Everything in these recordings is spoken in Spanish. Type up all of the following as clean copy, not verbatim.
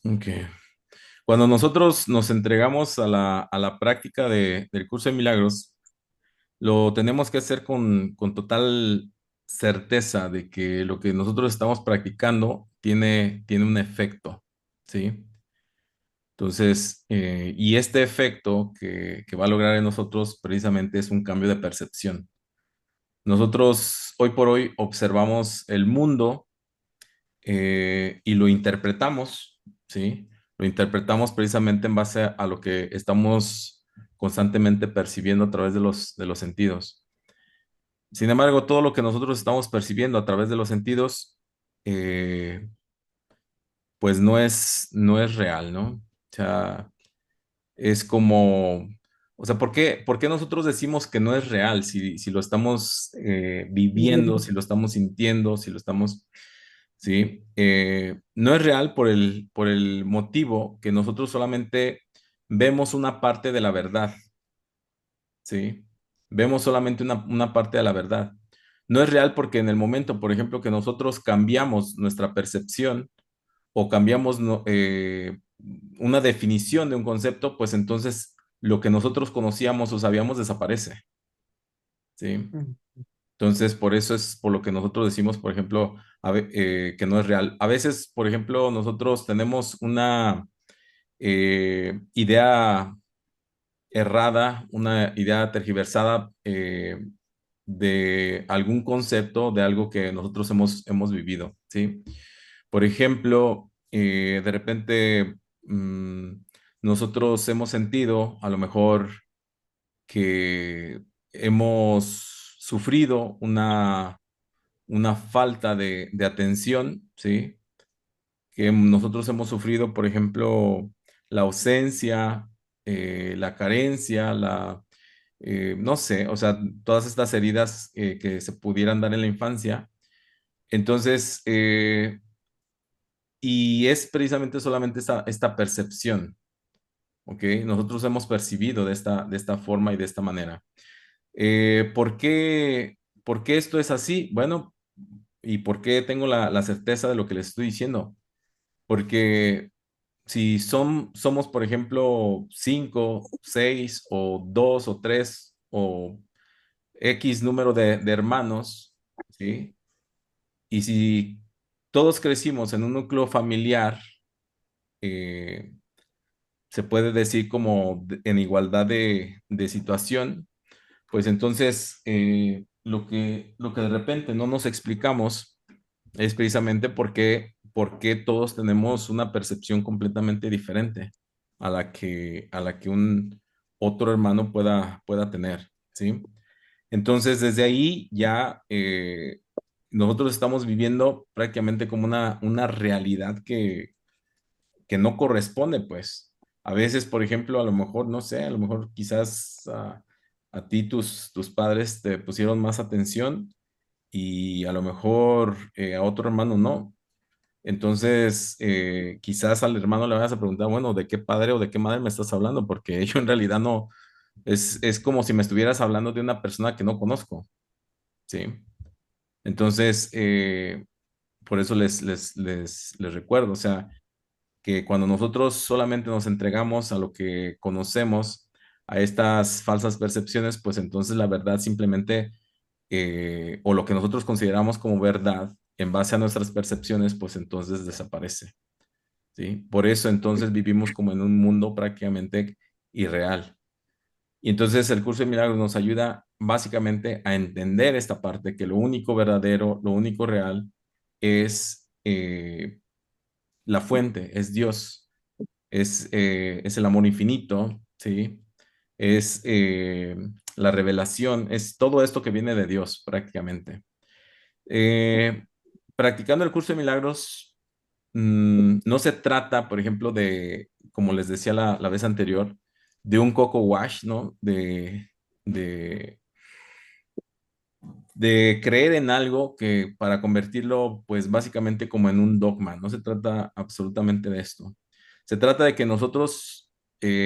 Ok. Cuando nosotros nos entregamos a la práctica del curso de milagros, lo tenemos que hacer con total certeza de que lo que nosotros estamos practicando tiene un efecto, ¿sí? Entonces, y este efecto que va a lograr en nosotros precisamente es un cambio de percepción. Nosotros hoy por hoy observamos el mundo y lo interpretamos, ¿sí? Lo interpretamos precisamente en base a lo que estamos constantemente percibiendo a través de los sentidos. Sin embargo, todo lo que nosotros estamos percibiendo a través de los sentidos, eh, pues no es real, ¿no? O sea, es como, o sea, ¿por qué nosotros decimos que no es real si lo estamos viviendo, si lo estamos sintiendo, si lo estamos, sí? No es real por el motivo que nosotros solamente vemos una parte de la verdad, ¿sí? Vemos solamente una parte de la verdad. No es real porque en el momento, por ejemplo, que nosotros cambiamos nuestra percepción o cambiamos una definición de un concepto, pues entonces lo que nosotros conocíamos o sabíamos desaparece, ¿sí? Mm. Entonces, por eso es por lo que nosotros decimos, por ejemplo, que no es real. A veces, por ejemplo, nosotros tenemos una idea errada, una idea tergiversada de algún concepto, de algo que nosotros hemos vivido, ¿sí? Por ejemplo, de repente nosotros hemos sentido a lo mejor que hemos sufrido una falta de atención, ¿sí? Que nosotros hemos sufrido, por ejemplo, la ausencia, la carencia, no sé, o sea, todas estas heridas que se pudieran dar en la infancia. Entonces, y es precisamente solamente esta percepción, ¿ok? Nosotros hemos percibido de esta forma y de esta manera. ¿Por qué esto es así? Bueno, ¿y por qué tengo la certeza de lo que les estoy diciendo? Porque si somos, por ejemplo, cinco, seis o dos o tres o X número de hermanos, ¿sí? Y si todos crecimos en un núcleo familiar, eh, se puede decir como en igualdad de situación, pues entonces lo que de repente no nos explicamos es precisamente por qué todos tenemos una percepción completamente diferente a la que un otro hermano pueda tener, ¿sí? Entonces, desde ahí ya nosotros estamos viviendo prácticamente como una realidad que no corresponde, pues. A veces, por ejemplo, a lo mejor, no sé, a lo mejor quizás a ti tus padres te pusieron más atención y a lo mejor a otro hermano no. Entonces, quizás al hermano le vas a preguntar, bueno, ¿de qué padre o de qué madre me estás hablando? Porque yo en realidad no, es como si me estuvieras hablando de una persona que no conozco, ¿sí? Entonces, por eso les recuerdo, o sea, que cuando nosotros solamente nos entregamos a lo que conocemos, a estas falsas percepciones, pues entonces la verdad simplemente, o lo que nosotros consideramos como verdad, en base a nuestras percepciones, pues entonces desaparece, ¿sí? Por eso entonces vivimos como en un mundo prácticamente irreal. Y entonces el curso de milagros nos ayuda básicamente a entender esta parte, que lo único verdadero, lo único real es la fuente, es Dios, es el amor infinito, ¿sí? Es la revelación, es todo esto que viene de Dios prácticamente. Eh, Practicando el curso de milagros, no se trata, por ejemplo, como les decía la vez anterior, de un coco wash, ¿no? De, de creer en algo que para convertirlo, pues básicamente como en un dogma. No se trata absolutamente de esto. Se trata de que nosotros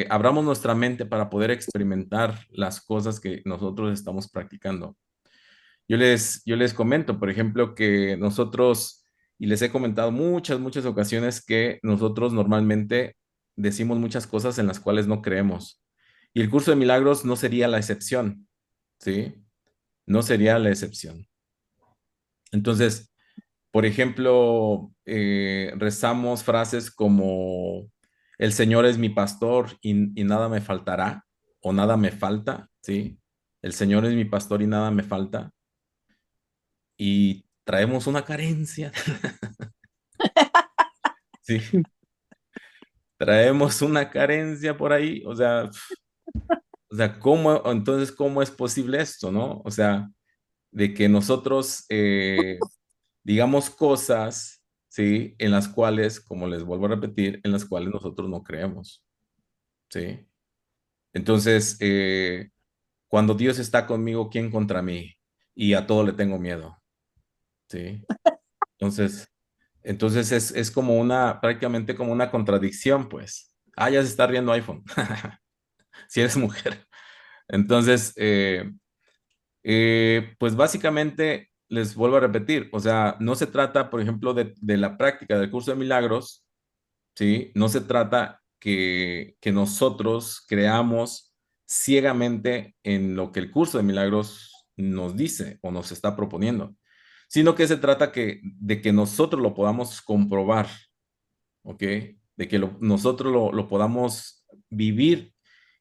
abramos nuestra mente para poder experimentar las cosas que nosotros estamos practicando. Yo les comento, por ejemplo, que nosotros y les he comentado muchas ocasiones que nosotros normalmente decimos muchas cosas en las cuales no creemos. Y el curso de milagros no sería la excepción, ¿sí? No sería la excepción. Entonces, por ejemplo, rezamos frases como el Señor es mi pastor y nada me faltará, o nada me falta, ¿sí? El Señor es mi pastor y nada me falta. Y traemos una carencia, ¿sí? Traemos una carencia por ahí, entonces, ¿cómo es posible esto, no? O sea, de que nosotros digamos cosas, ¿sí? En las cuales, como les vuelvo a repetir, en las cuales nosotros no creemos, ¿sí? Entonces, cuando Dios está conmigo, ¿quién contra mí? Y a todo le tengo miedo, ¿sí? Entonces, entonces es como prácticamente como una contradicción, pues. Ah, ya se está riendo iPhone, si eres mujer. Entonces, pues básicamente les vuelvo a repetir, o sea, no se trata, por ejemplo, de la práctica del curso de milagros, ¿sí? No se trata que nosotros creamos ciegamente en lo que el curso de milagros nos dice o nos está proponiendo, sino que se trata de que nosotros lo podamos comprobar, ¿ok? De que nosotros lo podamos vivir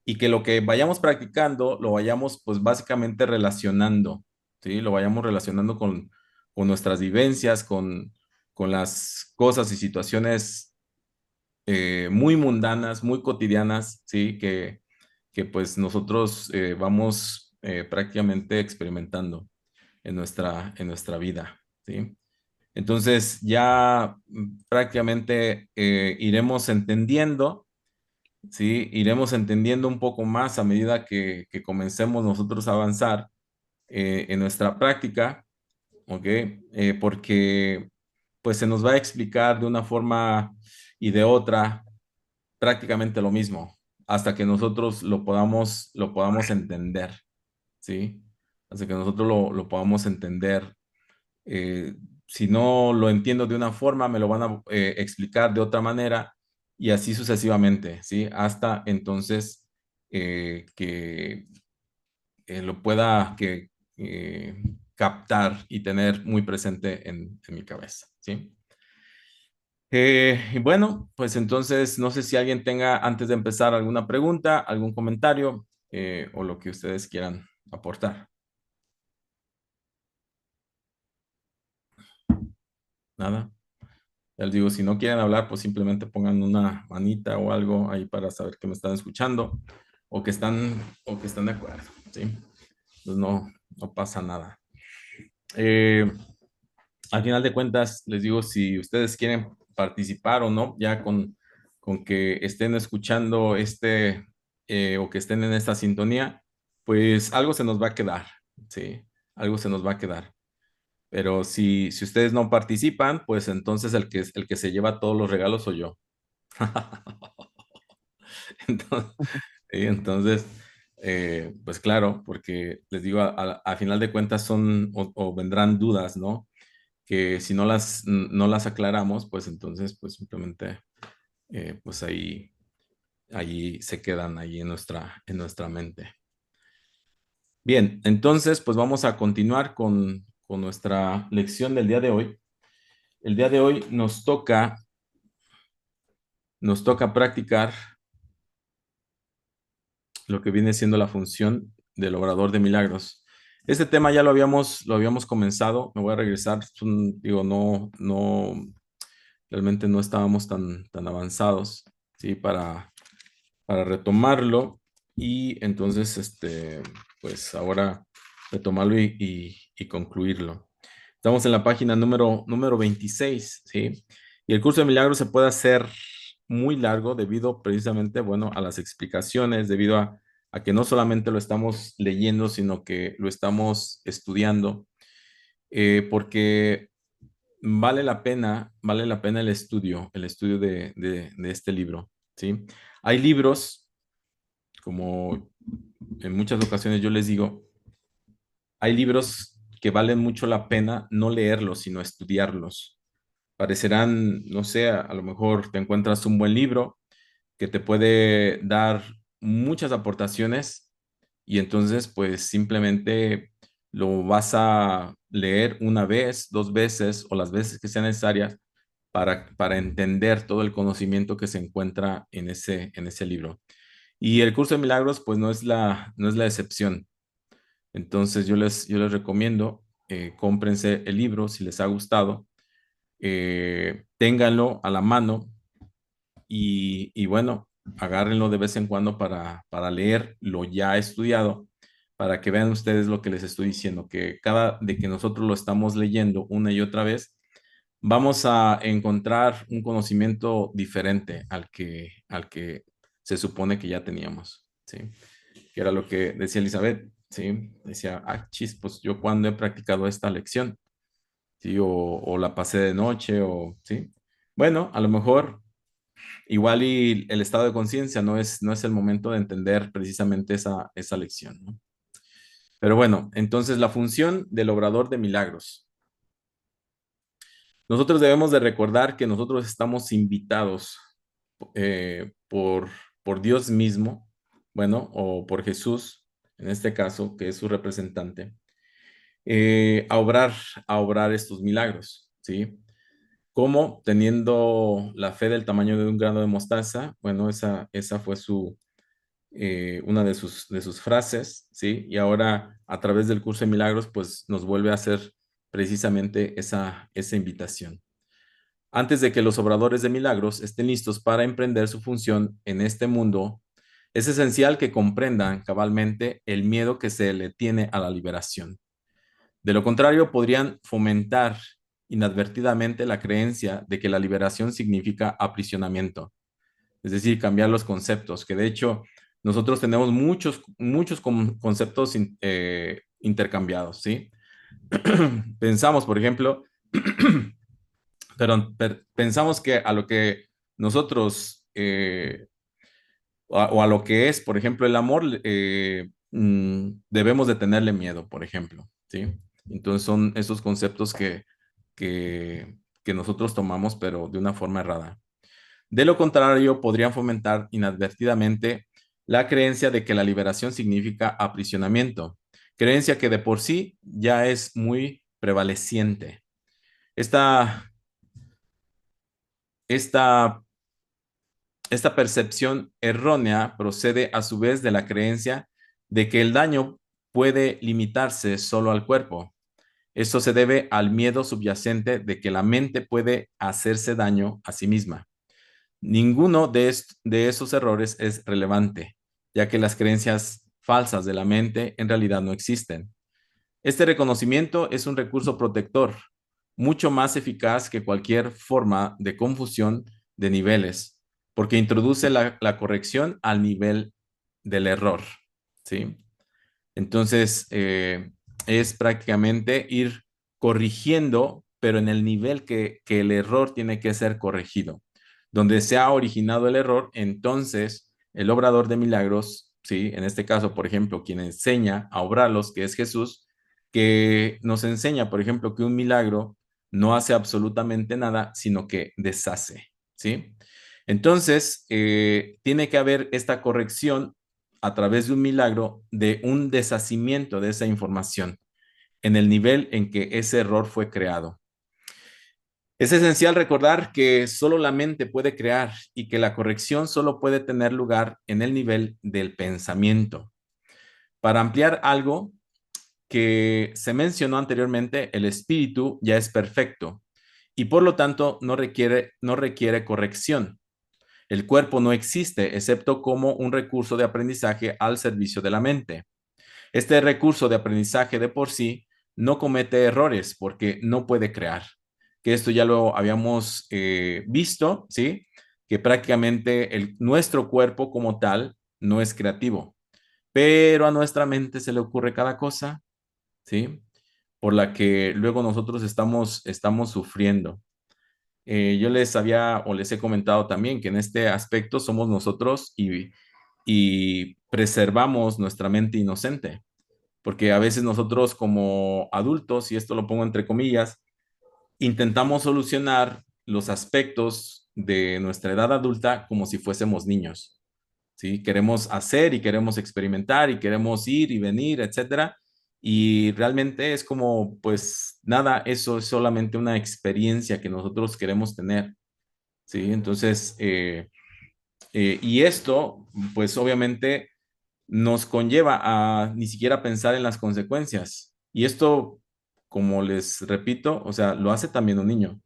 y que lo que vayamos practicando lo vayamos pues básicamente relacionando, ¿sí? Lo vayamos relacionando con nuestras vivencias, con las cosas y situaciones muy mundanas, muy cotidianas, ¿sí? Que pues nosotros vamos prácticamente experimentando en nuestra vida, ¿sí? Entonces ya prácticamente iremos entendiendo, ¿sí? Iremos entendiendo un poco más a medida que comencemos nosotros a avanzar en nuestra práctica, ¿ok? Porque pues se nos va a explicar de una forma y de otra prácticamente lo mismo, hasta que nosotros lo podamos entender, ¿sí? Hasta que nosotros lo podamos entender. Eh, si no lo entiendo de una forma, me lo van a explicar de otra manera y así sucesivamente, ¿sí? Hasta entonces que lo pueda captar y tener muy presente en mi cabeza, ¿sí? Y bueno, pues entonces no sé si alguien tenga antes de empezar alguna pregunta, algún comentario o lo que ustedes quieran aportar. Nada. Ya les digo, si no quieren hablar, pues simplemente pongan una manita o algo ahí para saber que me están escuchando o que están de acuerdo, ¿sí? Pues no pasa nada. Eh, Al final de cuentas, les digo, si ustedes quieren participar o no, ya con que estén escuchando o que estén en esta sintonía, pues algo se nos va a quedar, ¿sí? Algo se nos va a quedar. Pero si ustedes no participan, pues entonces el que se lleva todos los regalos soy yo. Entonces, sí, entonces, pues claro, porque les digo, a final de cuentas son o vendrán dudas, ¿no? Que si no las aclaramos, pues entonces, pues simplemente, pues ahí se quedan ahí en nuestra mente. Bien, entonces, pues vamos a continuar con nuestra lección del día de hoy. El día de hoy nos toca practicar lo que viene siendo la función del obrador de milagros. Este tema ya lo habíamos comenzado, me voy a regresar, digo, realmente no estábamos tan avanzados, ¿sí? Para retomarlo y entonces, pues ahora retomarlo y concluirlo. Estamos en la página número 26, ¿sí? Y el curso de milagros se puede hacer muy largo debido precisamente, bueno, a las explicaciones, debido a que no solamente lo estamos leyendo, sino que lo estamos estudiando, porque vale la pena el estudio de este libro, ¿sí? Hay libros, como en muchas ocasiones yo les digo, hay libros que valen mucho la pena no leerlos, sino estudiarlos, Parecerán, no sé, a lo mejor te encuentras un buen libro que te puede dar muchas aportaciones y entonces pues simplemente lo vas a leer una vez, dos veces o las veces que sean necesarias para entender todo el conocimiento que se encuentra en ese libro. Y el curso de milagros pues no es la excepción. Entonces yo les recomiendo, cómprense el libro si les ha gustado, ténganlo a la mano y bueno, agárrenlo de vez en cuando para leer lo ya estudiado, para que vean ustedes lo que les estoy diciendo, que cada de que nosotros lo estamos leyendo una y otra vez, vamos a encontrar un conocimiento diferente al que se supone que ya teníamos, ¿sí? Que era lo que decía Elizabeth, ¿sí? Decía, ah, chis, pues yo cuando he practicado esta lección, ¿sí? O la pasé de noche, o, ¿sí? Bueno, a lo mejor igual y el estado de conciencia no es el momento de entender precisamente esa lección, ¿no? Pero bueno, entonces la función del obrador de milagros. Nosotros debemos de recordar que nosotros estamos invitados por Dios mismo, bueno, o por Jesús, en este caso, que es su representante, a a obrar estos milagros, ¿sí? Como teniendo la fe del tamaño de un grano de mostaza, bueno, esa fue una de sus frases, ¿sí? Y ahora a través del curso de milagros, pues nos vuelve a hacer precisamente esa invitación. Antes de que los obradores de milagros estén listos para emprender su función en este mundo, es esencial que comprendan cabalmente el miedo que se le tiene a la liberación. De lo contrario, podrían fomentar inadvertidamente la creencia de que la liberación significa aprisionamiento, es decir, cambiar los conceptos, que de hecho nosotros tenemos muchos conceptos intercambiados, ¿sí? Pensamos, por ejemplo, pensamos que a lo que nosotros, o a lo que es, por ejemplo, el amor, debemos de tenerle miedo, por ejemplo, ¿sí? Entonces son esos conceptos que nosotros tomamos, pero de una forma errada. De lo contrario, podrían fomentar inadvertidamente la creencia de que la liberación significa aprisionamiento, creencia que de por sí ya es muy prevaleciente. Esta, esta, esta percepción errónea procede a su vez de la creencia de que el daño puede limitarse solo al cuerpo. Esto se debe al miedo subyacente de que la mente puede hacerse daño a sí misma. Ninguno de esos errores es relevante, ya que las creencias falsas de la mente en realidad no existen. Este reconocimiento es un recurso protector, mucho más eficaz que cualquier forma de confusión de niveles, porque introduce la corrección al nivel del error, ¿sí? Entonces, es prácticamente ir corrigiendo, pero en el nivel que el error tiene que ser corregido. Donde se ha originado el error, entonces el obrador de milagros, ¿sí? En este caso, por ejemplo, quien enseña a obrarlos, que es Jesús, que nos enseña, por ejemplo, que un milagro no hace absolutamente nada, sino que deshace, ¿sí? Entonces, tiene que haber esta corrección a través de un milagro de un deshacimiento de esa información en el nivel en que ese error fue creado. Es esencial recordar que solo la mente puede crear y que la corrección solo puede tener lugar en el nivel del pensamiento. Para ampliar algo que se mencionó anteriormente, el espíritu ya es perfecto y por lo tanto no requiere corrección. El cuerpo no existe excepto como un recurso de aprendizaje al servicio de la mente. Este recurso de aprendizaje de por sí no comete errores porque no puede crear. Que esto ya lo habíamos visto, ¿sí? Que prácticamente nuestro cuerpo como tal no es creativo, pero a nuestra mente se le ocurre cada cosa, ¿sí? Por la que luego nosotros estamos sufriendo. Yo les había o les he comentado también que en este aspecto somos nosotros y preservamos nuestra mente inocente porque a veces nosotros como adultos, y esto lo pongo entre comillas, intentamos solucionar los aspectos de nuestra edad adulta como si fuésemos niños, ¿sí? Queremos hacer y queremos experimentar y queremos ir y venir, etcétera. Y realmente es como, pues nada, eso es solamente una experiencia que nosotros queremos tener, ¿sí? Entonces, y esto, pues obviamente nos conlleva a ni siquiera pensar en las consecuencias. Y esto, como les repito, o sea, lo hace también un niño.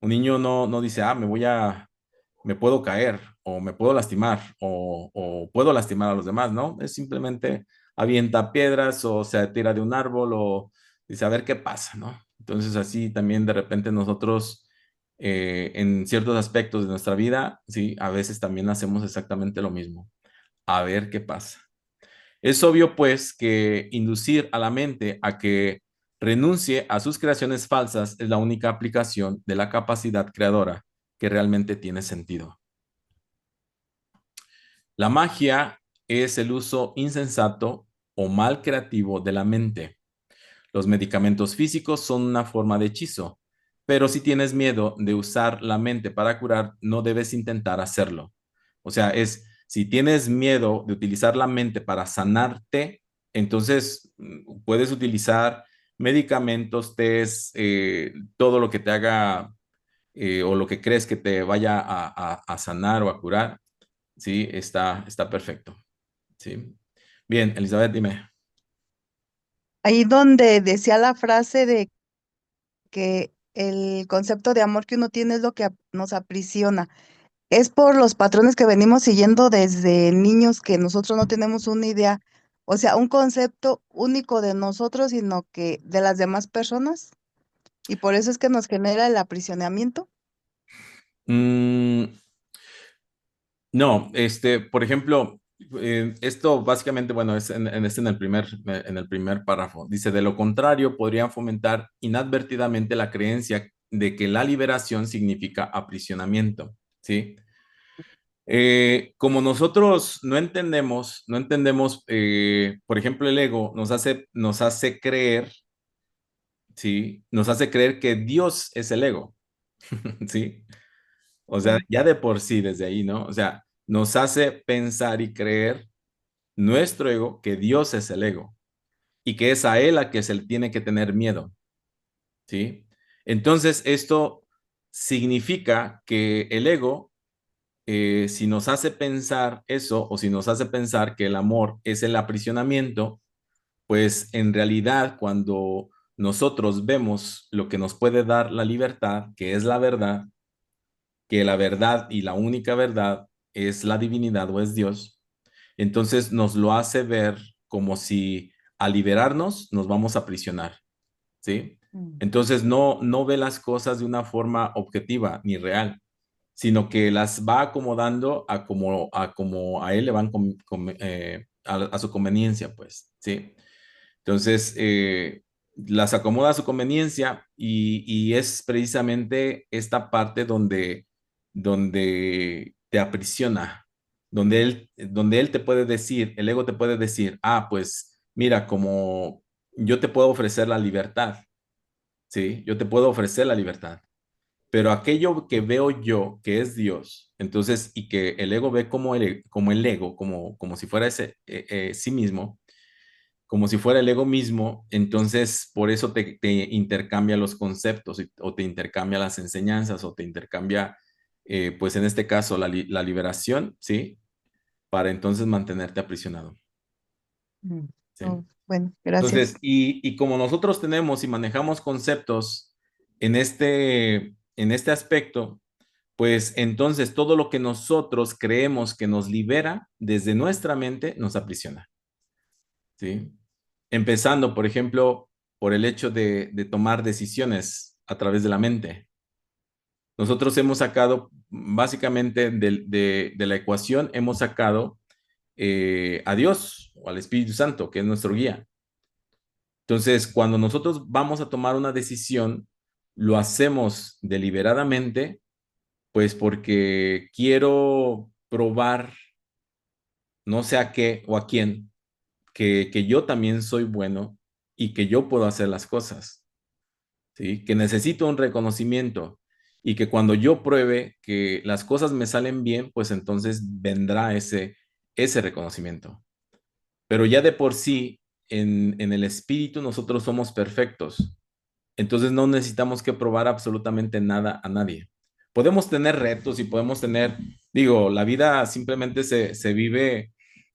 Un niño no dice, ah, me puedo caer o me puedo lastimar o puedo lastimar a los demás, ¿no? Es simplemente avienta piedras o se tira de un árbol o dice, a ver qué pasa, ¿no? Entonces así también de repente nosotros en ciertos aspectos de nuestra vida, sí, a veces también hacemos exactamente lo mismo. A ver qué pasa. Es obvio, pues, que inducir a la mente a que renuncie a sus creaciones falsas es la única aplicación de la capacidad creadora que realmente tiene sentido. La magia es el uso insensato o mal creativo de la mente. Los medicamentos físicos son una forma de hechizo, pero si tienes miedo de usar la mente para curar, no debes intentar hacerlo. O sea, si tienes miedo de utilizar la mente para sanarte, entonces puedes utilizar medicamentos, test, todo lo que te haga o lo que crees que te vaya a sanar o a curar, ¿sí? Está perfecto, ¿sí? Bien, Elizabeth, dime. Ahí donde decía la frase de que el concepto de amor que uno tiene es lo que nos aprisiona. Es por los patrones que venimos siguiendo desde niños que nosotros no tenemos una idea, o sea, un concepto único de nosotros, sino que de las demás personas. Y por eso es que nos genera el aprisionamiento. Mm, No, por ejemplo, esto básicamente, bueno, es en el primer párrafo. Dice, de lo contrario, podrían fomentar inadvertidamente la creencia de que la liberación significa aprisionamiento, ¿sí? Como nosotros no entendemos, por ejemplo, el ego nos hace creer, ¿sí? Nos hace creer que Dios es el ego, ¿sí? O sea, Sí. ya de por sí, desde ahí, ¿no? O sea, nos hace pensar y creer nuestro ego que Dios es el ego y que es a él a que se le tiene que tener miedo, ¿sí? Entonces, esto significa que el ego, si nos hace pensar eso o si nos hace pensar que el amor es el aprisionamiento, pues en realidad cuando nosotros vemos lo que nos puede dar la libertad, que es la verdad, que la verdad y la única verdad es la divinidad o es Dios, entonces nos lo hace ver como si al liberarnos nos vamos a aprisionar, ¿sí? Mm. Entonces no ve las cosas de una forma objetiva ni real, sino que las va acomodando a como a él le van a su conveniencia, pues, ¿sí? Entonces, las acomoda a su conveniencia y es precisamente esta parte donde te aprisiona, donde él te puede decir, el ego te puede decir, ah, pues mira, como yo te puedo ofrecer la libertad, ¿sí? Yo te puedo ofrecer la libertad, pero aquello que veo yo, que es Dios, entonces, y que el ego ve como el ego, como si fuera sí mismo, como si fuera el ego mismo, entonces por eso te intercambia los conceptos o te intercambia las enseñanzas o te intercambia, pues en este caso, la liberación, ¿sí? Para entonces mantenerte aprisionado, Mm. ¿sí? Oh, bueno, gracias. Entonces, y como nosotros tenemos y manejamos conceptos en este aspecto, pues entonces todo lo que nosotros creemos que nos libera desde nuestra mente nos aprisiona, ¿sí? Empezando, por ejemplo, por el hecho de tomar decisiones a través de la mente. Nosotros hemos sacado, básicamente, de la ecuación, hemos sacado a Dios o al Espíritu Santo, que es nuestro guía. Entonces, cuando nosotros vamos a tomar una decisión, lo hacemos deliberadamente, pues porque quiero probar no sé a qué o a quién, que yo también soy bueno y que yo puedo hacer las cosas. ¿sí? Que necesito un reconocimiento y que cuando yo pruebe que las cosas me salen bien, pues entonces vendrá ese reconocimiento. Pero ya de por sí, en el espíritu nosotros somos perfectos. Entonces no necesitamos que probar absolutamente nada a nadie. Podemos tener retos y podemos tener, digo, la vida simplemente se vive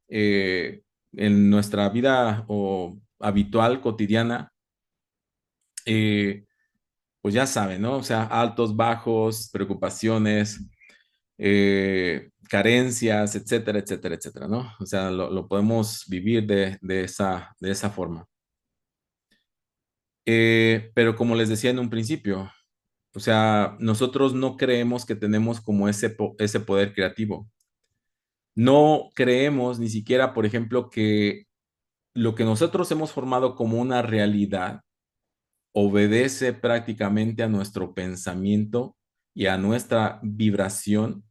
en nuestra vida o habitual, cotidiana, eh, pues ya saben, ¿no? O sea, altos, bajos, preocupaciones, carencias, etcétera, etcétera, etcétera, ¿no? O sea, lo podemos vivir de esa forma. Pero como les decía en un principio, o sea, nosotros no creemos que tenemos como ese poder creativo. No creemos ni siquiera, por ejemplo, que lo que nosotros hemos formado como una realidad obedece prácticamente a nuestro pensamiento y a nuestra vibración,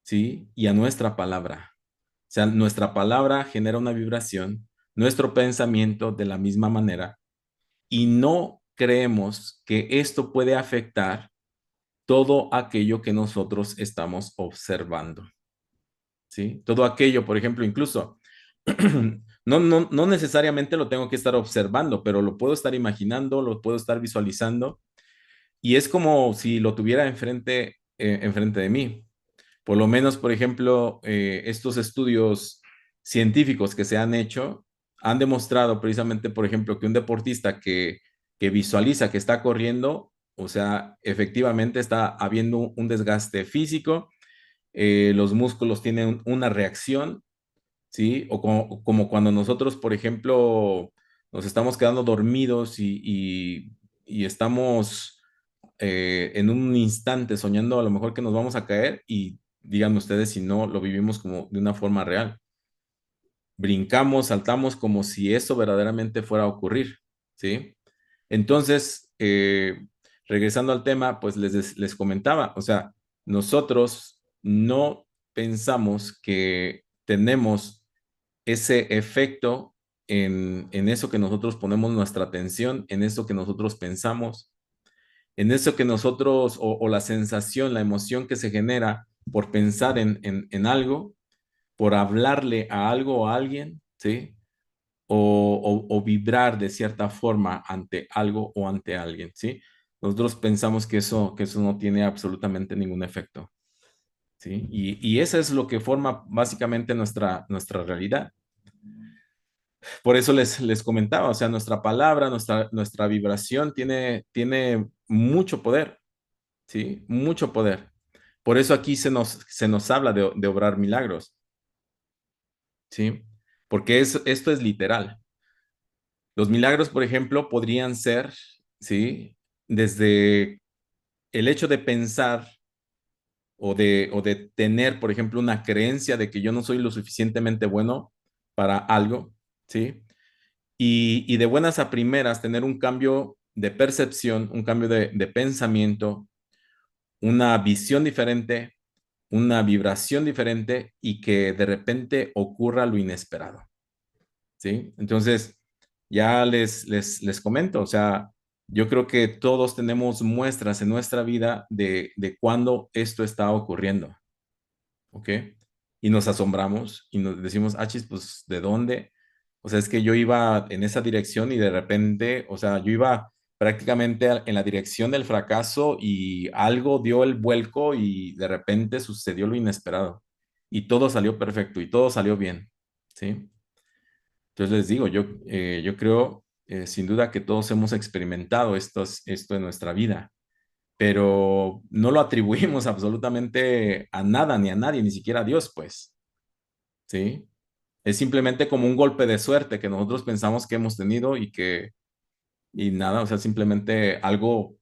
¿sí? Y a nuestra palabra. O sea, nuestra palabra genera una vibración, nuestro pensamiento de la misma manera, y no creemos que esto puede afectar todo aquello que nosotros estamos observando, ¿sí? Todo aquello, por ejemplo, incluso, no necesariamente lo tengo que estar observando, pero lo puedo estar imaginando, lo puedo estar visualizando, y es como si lo tuviera enfrente de mí. Por lo menos, por ejemplo, estos estudios científicos que se han hecho han demostrado precisamente, por ejemplo, que un deportista que visualiza que está corriendo, o sea, efectivamente está habiendo un desgaste físico, los músculos tienen una reacción, ¿sí? O como cuando nosotros, por ejemplo, nos estamos quedando dormidos y estamos en un instante soñando a lo mejor que nos vamos a caer y díganme ustedes si no lo vivimos como de una forma real. Brincamos, saltamos como si eso verdaderamente fuera a ocurrir, ¿sí? Entonces, regresando al tema, pues les comentaba, o sea, nosotros no pensamos que tenemos ese efecto en eso que nosotros ponemos nuestra atención, en eso que nosotros pensamos, en eso que nosotros, o la sensación, la emoción que se genera por pensar en algo, por hablarle a algo o a alguien, ¿sí? O vibrar de cierta forma ante algo o ante alguien, ¿sí? Nosotros pensamos que eso no tiene absolutamente ningún efecto, ¿sí? Y eso es lo que forma básicamente nuestra realidad. Por eso les comentaba, o sea, nuestra palabra, nuestra vibración tiene mucho poder, ¿sí? Mucho poder. Por eso aquí se nos habla de obrar milagros, ¿sí? Porque esto es literal. Los milagros, por ejemplo, podrían ser, ¿sí? Desde el hecho de pensar o de tener, por ejemplo, una creencia de que yo no soy lo suficientemente bueno para algo, ¿sí? Y de buenas a primeras tener un cambio de percepción, un cambio de pensamiento, una visión diferente, una vibración diferente y que de repente ocurra lo inesperado, ¿sí? Entonces, ya les comento, o sea, yo creo que todos tenemos muestras en nuestra vida de cuando esto está ocurriendo, ¿ok? Y nos asombramos y nos decimos, achis, pues, ¿de dónde? O sea, es que yo iba en esa dirección y de repente, o sea, yo iba prácticamente en la dirección del fracaso y algo dio el vuelco y de repente sucedió lo inesperado y todo salió perfecto y todo salió bien, ¿sí? Entonces les digo, yo creo sin duda que todos hemos experimentado esto en nuestra vida, pero no lo atribuimos absolutamente a nada ni a nadie, ni siquiera a Dios, pues, ¿sí? Es simplemente como un golpe de suerte que nosotros pensamos que hemos tenido y nada, o sea, simplemente algo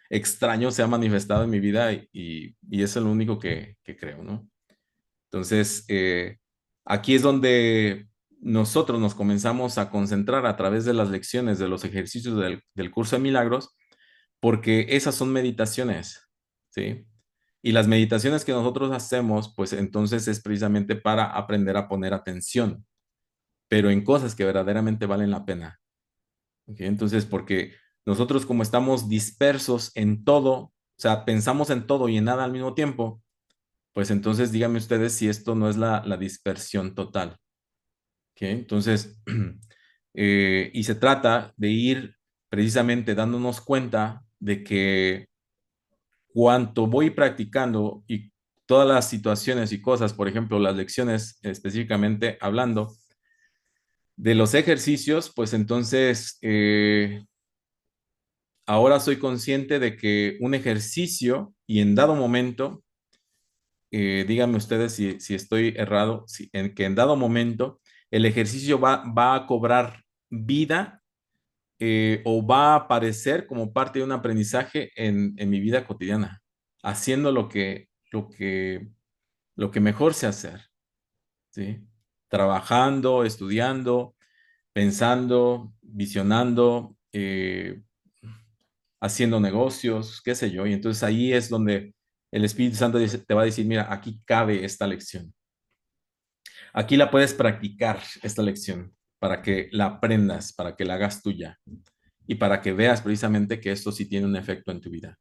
extraño se ha manifestado en mi vida y eso es lo único que creo, ¿no? Entonces, aquí es donde nosotros nos comenzamos a concentrar a través de las lecciones, de los ejercicios del curso de milagros, porque esas son meditaciones, ¿sí? Y las meditaciones que nosotros hacemos, pues entonces es precisamente para aprender a poner atención, pero en cosas que verdaderamente valen la pena. ¿Ok? Entonces, porque Nosotros como estamos dispersos en todo, o sea, pensamos en todo y en nada al mismo tiempo, pues entonces díganme ustedes si esto no es la dispersión total. ¿Ok? Entonces, y se trata de ir precisamente dándonos cuenta de que cuanto voy practicando y todas las situaciones y cosas, por ejemplo, las lecciones específicamente hablando de los ejercicios, pues entonces ahora soy consciente de que un ejercicio y en dado momento, díganme ustedes si estoy errado, en que en dado momento el ejercicio va a cobrar vida o va a aparecer como parte de un aprendizaje en mi vida cotidiana, haciendo lo que mejor sé hacer, ¿sí? Trabajando, estudiando, pensando, visionando, haciendo negocios, qué sé yo. Y entonces ahí es donde el Espíritu Santo te va a decir, mira, aquí cabe esta lección. Aquí la puedes practicar, esta lección, para que la aprendas, para que la hagas tuya y para que veas precisamente que esto sí tiene un efecto en tu vida.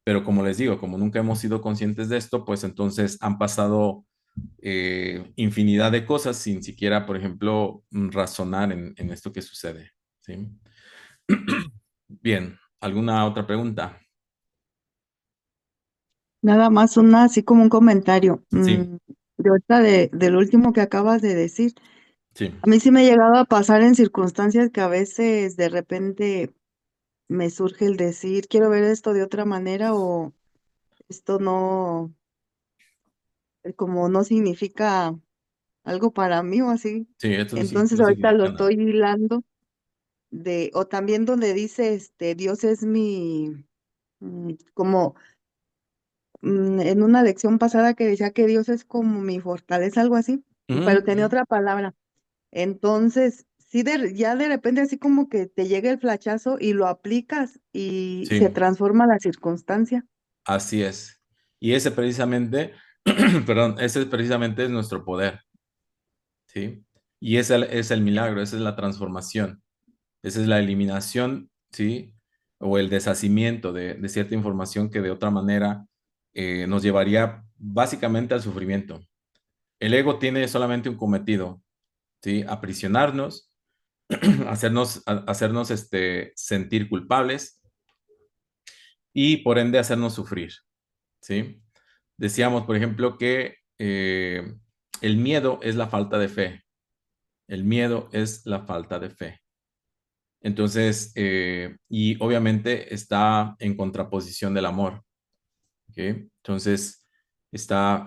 Pero como les digo, como nunca hemos sido conscientes de esto, pues entonces han pasado infinidad de cosas sin siquiera, por ejemplo, razonar en esto que sucede. ¿Sí? Bien, ¿alguna otra pregunta? Nada más una, así como un comentario. Sí, De ahorita del último que acabas de decir, sí, a mí sí me ha llegado a pasar en circunstancias que a veces de repente me surge el decir, quiero ver esto de otra manera o esto no, como no significa algo para mí o así. sí, esto Entonces no ahorita lo significa nada. estoy hilando o también donde dice, Dios es como en una lección pasada que decía que Dios es como mi fortaleza, algo así, Ujú, pero tenía ujú. otra palabra. Entonces, sí, ya de repente así como que te llega el flachazo y lo aplicas y se Sí, transforma la circunstancia. así es. Y ese precisamente, perdón, ese precisamente es nuestro poder, ¿sí? Y ese es el milagro, esa es la transformación. Esa es la eliminación, ¿sí? O el deshacimiento de cierta información que de otra manera nos llevaría básicamente al sufrimiento. El ego tiene solamente un cometido, ¿sí? Aprisionarnos, hacernos sentir culpables y por ende hacernos sufrir, ¿sí? Decíamos, por ejemplo, que el miedo es la falta de fe. El miedo es la falta de fe. Entonces, y obviamente está en contraposición del amor, ¿ok? Entonces, está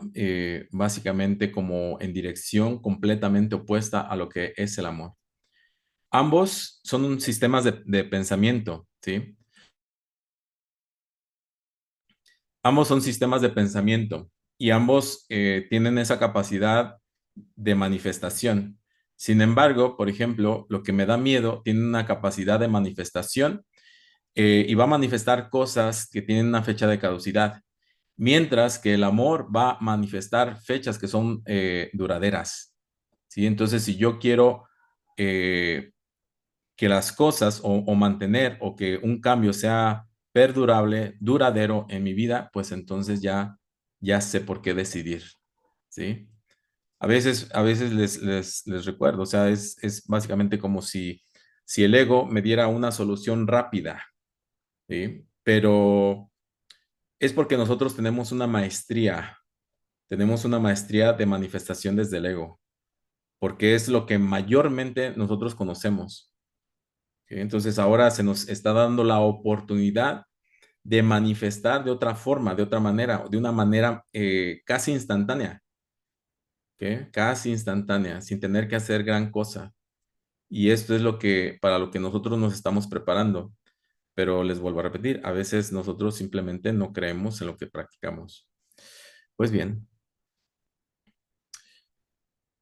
básicamente como en dirección completamente opuesta a lo que es el amor. Ambos son sistemas de pensamiento, ¿sí? Ambos son sistemas de pensamiento y ambos tienen esa capacidad de manifestación. Sin embargo, por ejemplo, lo que me da miedo tiene una capacidad de manifestación y va a manifestar cosas que tienen una fecha de caducidad, mientras que el amor va a manifestar fechas que son duraderas. ¿Sí? Entonces, si yo quiero eh, que las cosas o mantener o que un cambio sea perdurable, duradero en mi vida, pues entonces ya sé por qué decidir. ¿Sí? A veces les recuerdo, o sea, es básicamente como si el ego me diera una solución rápida, ¿sí? Pero es porque nosotros tenemos una maestría de manifestación desde el ego, porque es lo que mayormente nosotros conocemos. ¿Ok? Entonces ahora se nos está dando la oportunidad de manifestar de otra forma, de otra manera, de una manera casi instantánea, ¿ok? Casi instantánea, sin tener que hacer gran cosa. Y esto es para lo que nosotros nos estamos preparando. Pero les vuelvo a repetir, a veces nosotros simplemente no creemos en lo que practicamos. Pues bien,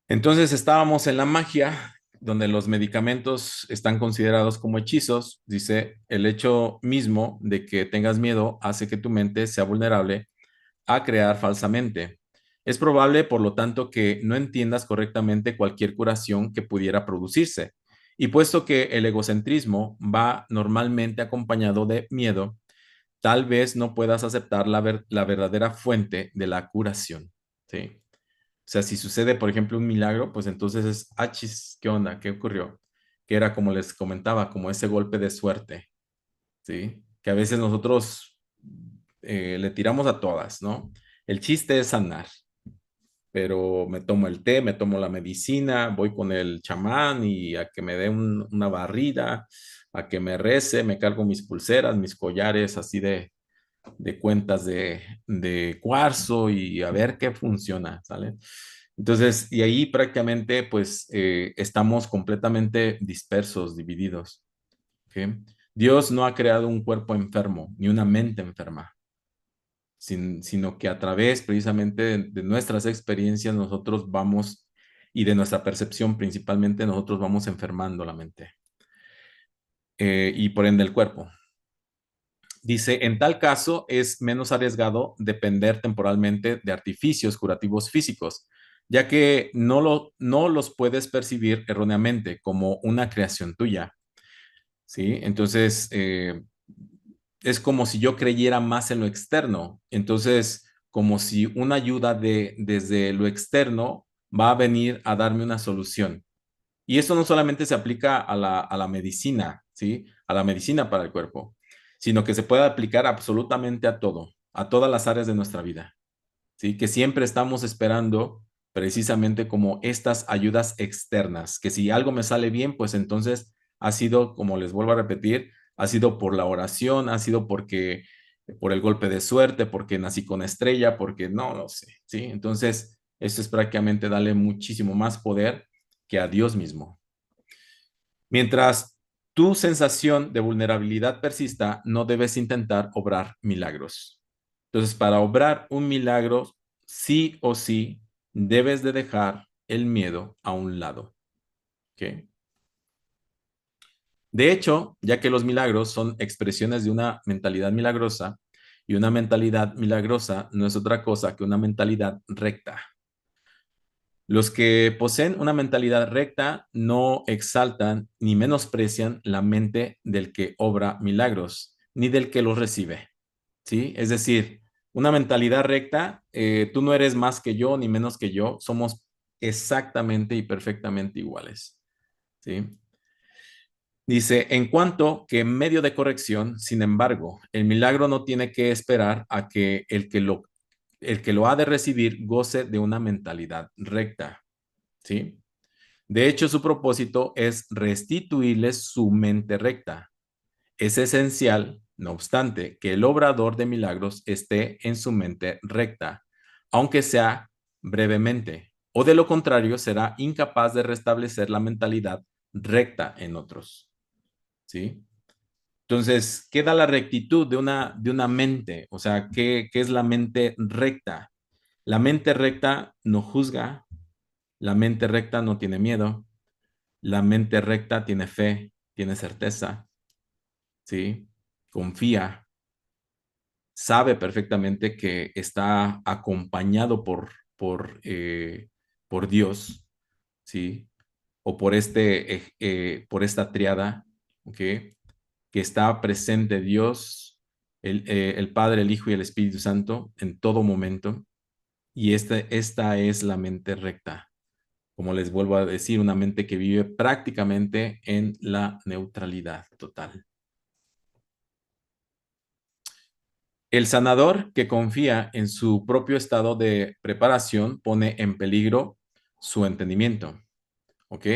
entonces estábamos en la magia, donde los medicamentos están considerados como hechizos. Dice, el hecho mismo de que tengas miedo hace que tu mente sea vulnerable a crear falsamente. Es probable, por lo tanto, que no entiendas correctamente cualquier curación que pudiera producirse. Y puesto que el egocentrismo va normalmente acompañado de miedo, tal vez no puedas aceptar la verdadera fuente de la curación, ¿sí? O sea, si sucede, por ejemplo, un milagro, pues entonces es, achis, ¿qué onda? ¿Qué ocurrió? Que era como les comentaba, como ese golpe de suerte, ¿sí? Que a veces nosotros le tiramos a todas, ¿no? El chiste es sanar, pero me tomo el té, me tomo la medicina, voy con el chamán y a que me dé una barrida, a que me rece, me cargo mis pulseras, mis collares así de cuentas de cuarzo y a ver qué funciona, ¿sale? Entonces, y ahí prácticamente pues estamos completamente dispersos, divididos, ¿ok? Dios no ha creado un cuerpo enfermo ni una mente enferma, sino que a través precisamente de nuestras experiencias nosotros vamos y de nuestra percepción principalmente nosotros vamos enfermando la mente y por ende el cuerpo. Dice, en tal caso es menos arriesgado depender temporalmente de artificios curativos físicos, ya que no los puedes percibir erróneamente como una creación tuya, ¿sí? Entonces, es como si yo creyera más en lo externo. Entonces, como si una ayuda desde lo externo va a venir a darme una solución. Y esto no solamente se aplica a la medicina, ¿sí? A la medicina para el cuerpo, sino que se puede aplicar absolutamente a todo, a todas las áreas de nuestra vida, ¿sí? Que siempre estamos esperando precisamente como estas ayudas externas, que si algo me sale bien, pues entonces ha sido, como les vuelvo a repetir, ha sido por la oración, ha sido porque por el golpe de suerte, porque nací con estrella, porque no lo sé, ¿sí? Entonces, esto es prácticamente darle muchísimo más poder que a Dios mismo. Mientras tu sensación de vulnerabilidad persista, no debes intentar obrar milagros. Entonces, para obrar un milagro, sí o sí, debes de dejar el miedo a un lado. ¿Ok? De hecho, ya que los milagros son expresiones de una mentalidad milagrosa, y una mentalidad milagrosa no es otra cosa que una mentalidad recta. Los que poseen una mentalidad recta no exaltan ni menosprecian la mente del que obra milagros, ni del que los recibe, ¿sí? Es decir, una mentalidad recta, tú no eres más que yo ni menos que yo, somos exactamente y perfectamente iguales, ¿sí? Dice, en cuanto que en medio de corrección, sin embargo, el milagro no tiene que esperar a que el que lo ha de recibir goce de una mentalidad recta, ¿sí? De hecho, su propósito es restituirles su mente recta. Es esencial, no obstante, que el obrador de milagros esté en su mente recta, aunque sea brevemente, o de lo contrario será incapaz de restablecer la mentalidad recta en otros, ¿sí? Entonces, ¿qué da la rectitud de una mente? O sea, ¿qué es la mente recta? La mente recta no juzga, la mente recta no tiene miedo, la mente recta tiene fe, tiene certeza, ¿sí? Confía, sabe perfectamente que está acompañado por Dios, ¿sí? O por, por esta triada, ¿ok? Que está presente Dios, el Padre, el Hijo y el Espíritu Santo en todo momento. Y esta es la mente recta. Como les vuelvo a decir, una mente que vive prácticamente en la neutralidad total. El sanador que confía en su propio estado de preparación pone en peligro su entendimiento, ¿ok?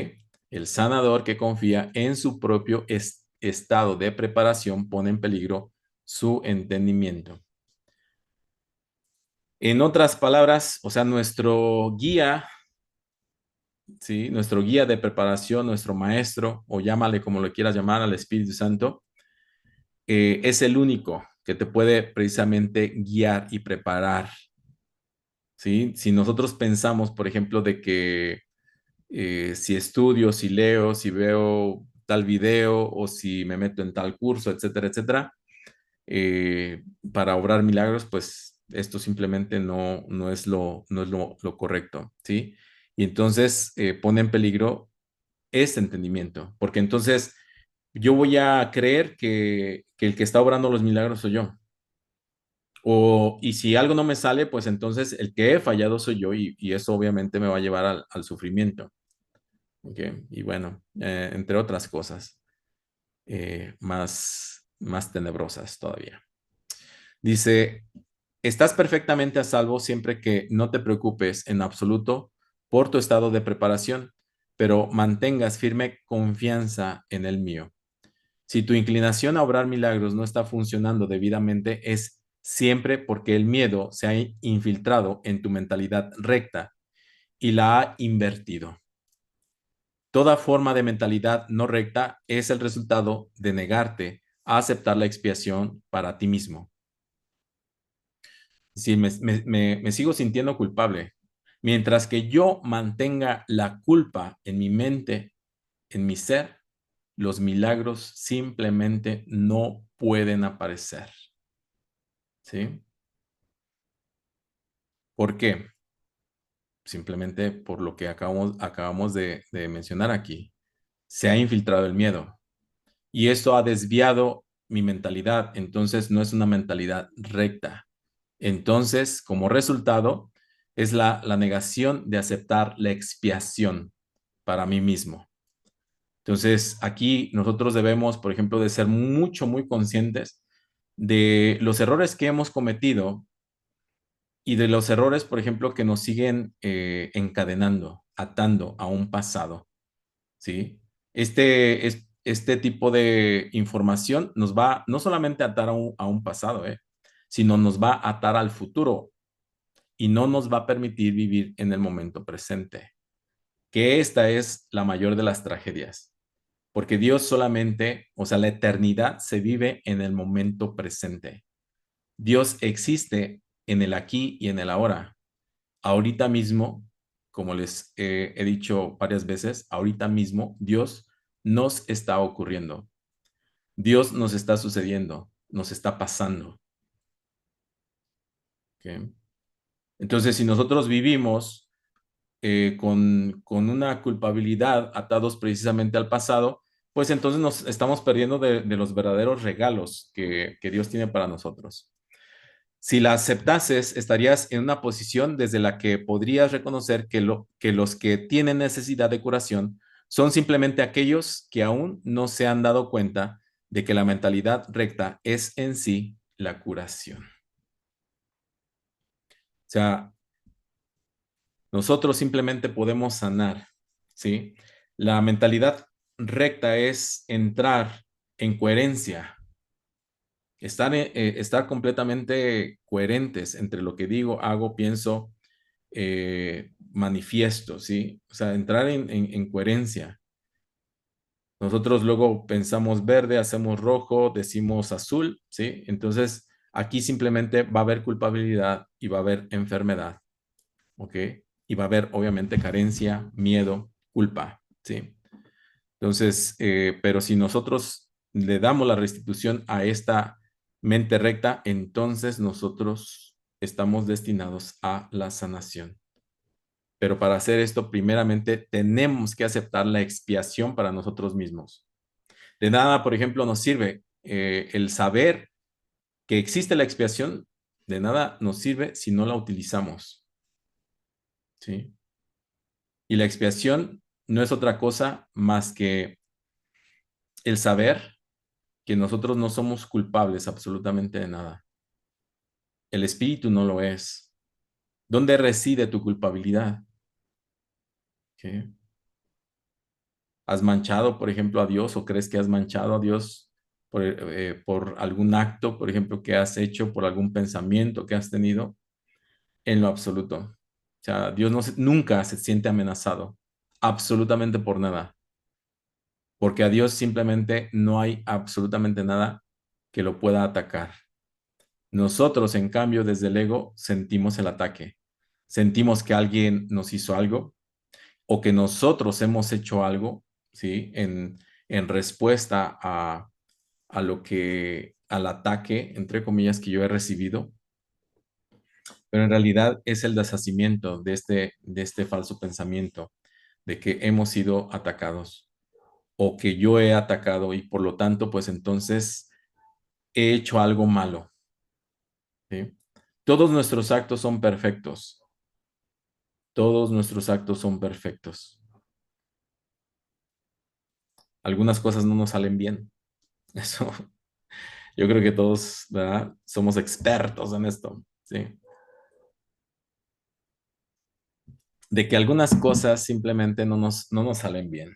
El sanador que confía en su propio estado de preparación pone en peligro su entendimiento. En otras palabras, o sea, nuestro guía, ¿sí? Nuestro guía de preparación, nuestro maestro, o llámale como lo quieras llamar al Espíritu Santo, es el único que te puede precisamente guiar y preparar, ¿sí? Si nosotros pensamos, por ejemplo, de que si estudio, si leo, si veo tal video o si me meto en tal curso, etcétera, etcétera, eh, para obrar milagros, pues esto simplemente no es lo correcto, ¿sí? Y entonces pone en peligro este entendimiento, porque entonces yo voy a creer que el que está obrando los milagros soy yo. Y si algo no me sale, pues entonces el que he fallado soy yo y eso obviamente me va a llevar al sufrimiento. ¿Ok? Y bueno, entre otras cosas más tenebrosas todavía. Dice, estás perfectamente a salvo siempre que no te preocupes en absoluto por tu estado de preparación, pero mantengas firme confianza en el mío. Si tu inclinación a obrar milagros no está funcionando debidamente, es siempre porque el miedo se ha infiltrado en tu mentalidad recta y la ha invertido. Toda forma de mentalidad no recta es el resultado de negarte a aceptar la expiación para ti mismo. Si me sigo sintiendo culpable, mientras que yo mantenga la culpa en mi mente, en mi ser, los milagros simplemente no pueden aparecer. ¿Sí? ¿Por qué? Simplemente por lo que acabamos de mencionar aquí. Se ha infiltrado el miedo y esto ha desviado mi mentalidad. Entonces no es una mentalidad recta. Entonces, como resultado, es la negación de aceptar la expiación para mí mismo. Entonces, aquí nosotros debemos, por ejemplo, de ser muy conscientes de los errores que hemos cometido y de los errores, por ejemplo, que nos siguen encadenando, atando a un pasado, ¿sí? Este tipo de información nos va no solamente a atar a un pasado, sino nos va a atar al futuro y no nos va a permitir vivir en el momento presente, que esta es la mayor de las tragedias, porque Dios solamente, o sea, la eternidad se vive en el momento presente. Dios existe en el aquí y en el ahora. Ahorita mismo, como les he dicho varias veces, ahorita mismo Dios nos está ocurriendo. Dios nos está sucediendo, nos está pasando. ¿Ok? Entonces, si nosotros vivimos con una culpabilidad atados precisamente al pasado, pues entonces nos estamos perdiendo de los verdaderos regalos que Dios tiene para nosotros. Si la aceptases, estarías en una posición desde la que podrías reconocer que los que tienen necesidad de curación son simplemente aquellos que aún no se han dado cuenta de que la mentalidad recta es en sí la curación. O sea, nosotros simplemente podemos sanar, ¿sí? La mentalidad recta es entrar en coherencia, estar completamente coherentes entre lo que digo, hago, pienso, manifiesto, ¿sí? O sea, entrar en coherencia. Nosotros luego pensamos verde, hacemos rojo, decimos azul, ¿sí? Entonces, aquí simplemente va a haber culpabilidad y va a haber enfermedad, ¿ok? Y va a haber, obviamente, carencia, miedo, culpa, ¿sí? Entonces, pero si nosotros le damos la restitución a esta mente recta, entonces nosotros estamos destinados a la sanación. Pero para hacer esto, primeramente tenemos que aceptar la expiación para nosotros mismos. De nada, por ejemplo, nos sirve el saber que existe la expiación, de nada nos sirve si no la utilizamos, ¿sí? Y la expiación no es otra cosa más que el saber que nosotros no somos culpables absolutamente de nada. El espíritu no lo es. ¿Dónde reside tu culpabilidad? ¿Qué? ¿Has manchado, por ejemplo, a Dios o crees que has manchado a Dios por algún acto, por ejemplo, que has hecho, por algún pensamiento que has tenido? En lo absoluto. O sea, Dios nunca se siente amenazado, absolutamente por nada, porque a Dios simplemente no hay absolutamente nada que lo pueda atacar. Nosotros, en cambio, desde el ego sentimos el ataque. Sentimos que alguien nos hizo algo o que nosotros hemos hecho algo, ¿sí? En respuesta a lo al ataque, entre comillas, que yo he recibido, pero en realidad es el deshacimiento de este falso pensamiento, de que hemos sido atacados o que yo he atacado y por lo tanto, pues entonces he hecho algo malo, ¿sí? Todos nuestros actos son perfectos, todos nuestros actos son perfectos. Algunas cosas no nos salen bien. Eso, yo creo que todos, ¿verdad? Somos expertos en esto, ¿sí? De que algunas cosas simplemente no nos salen bien,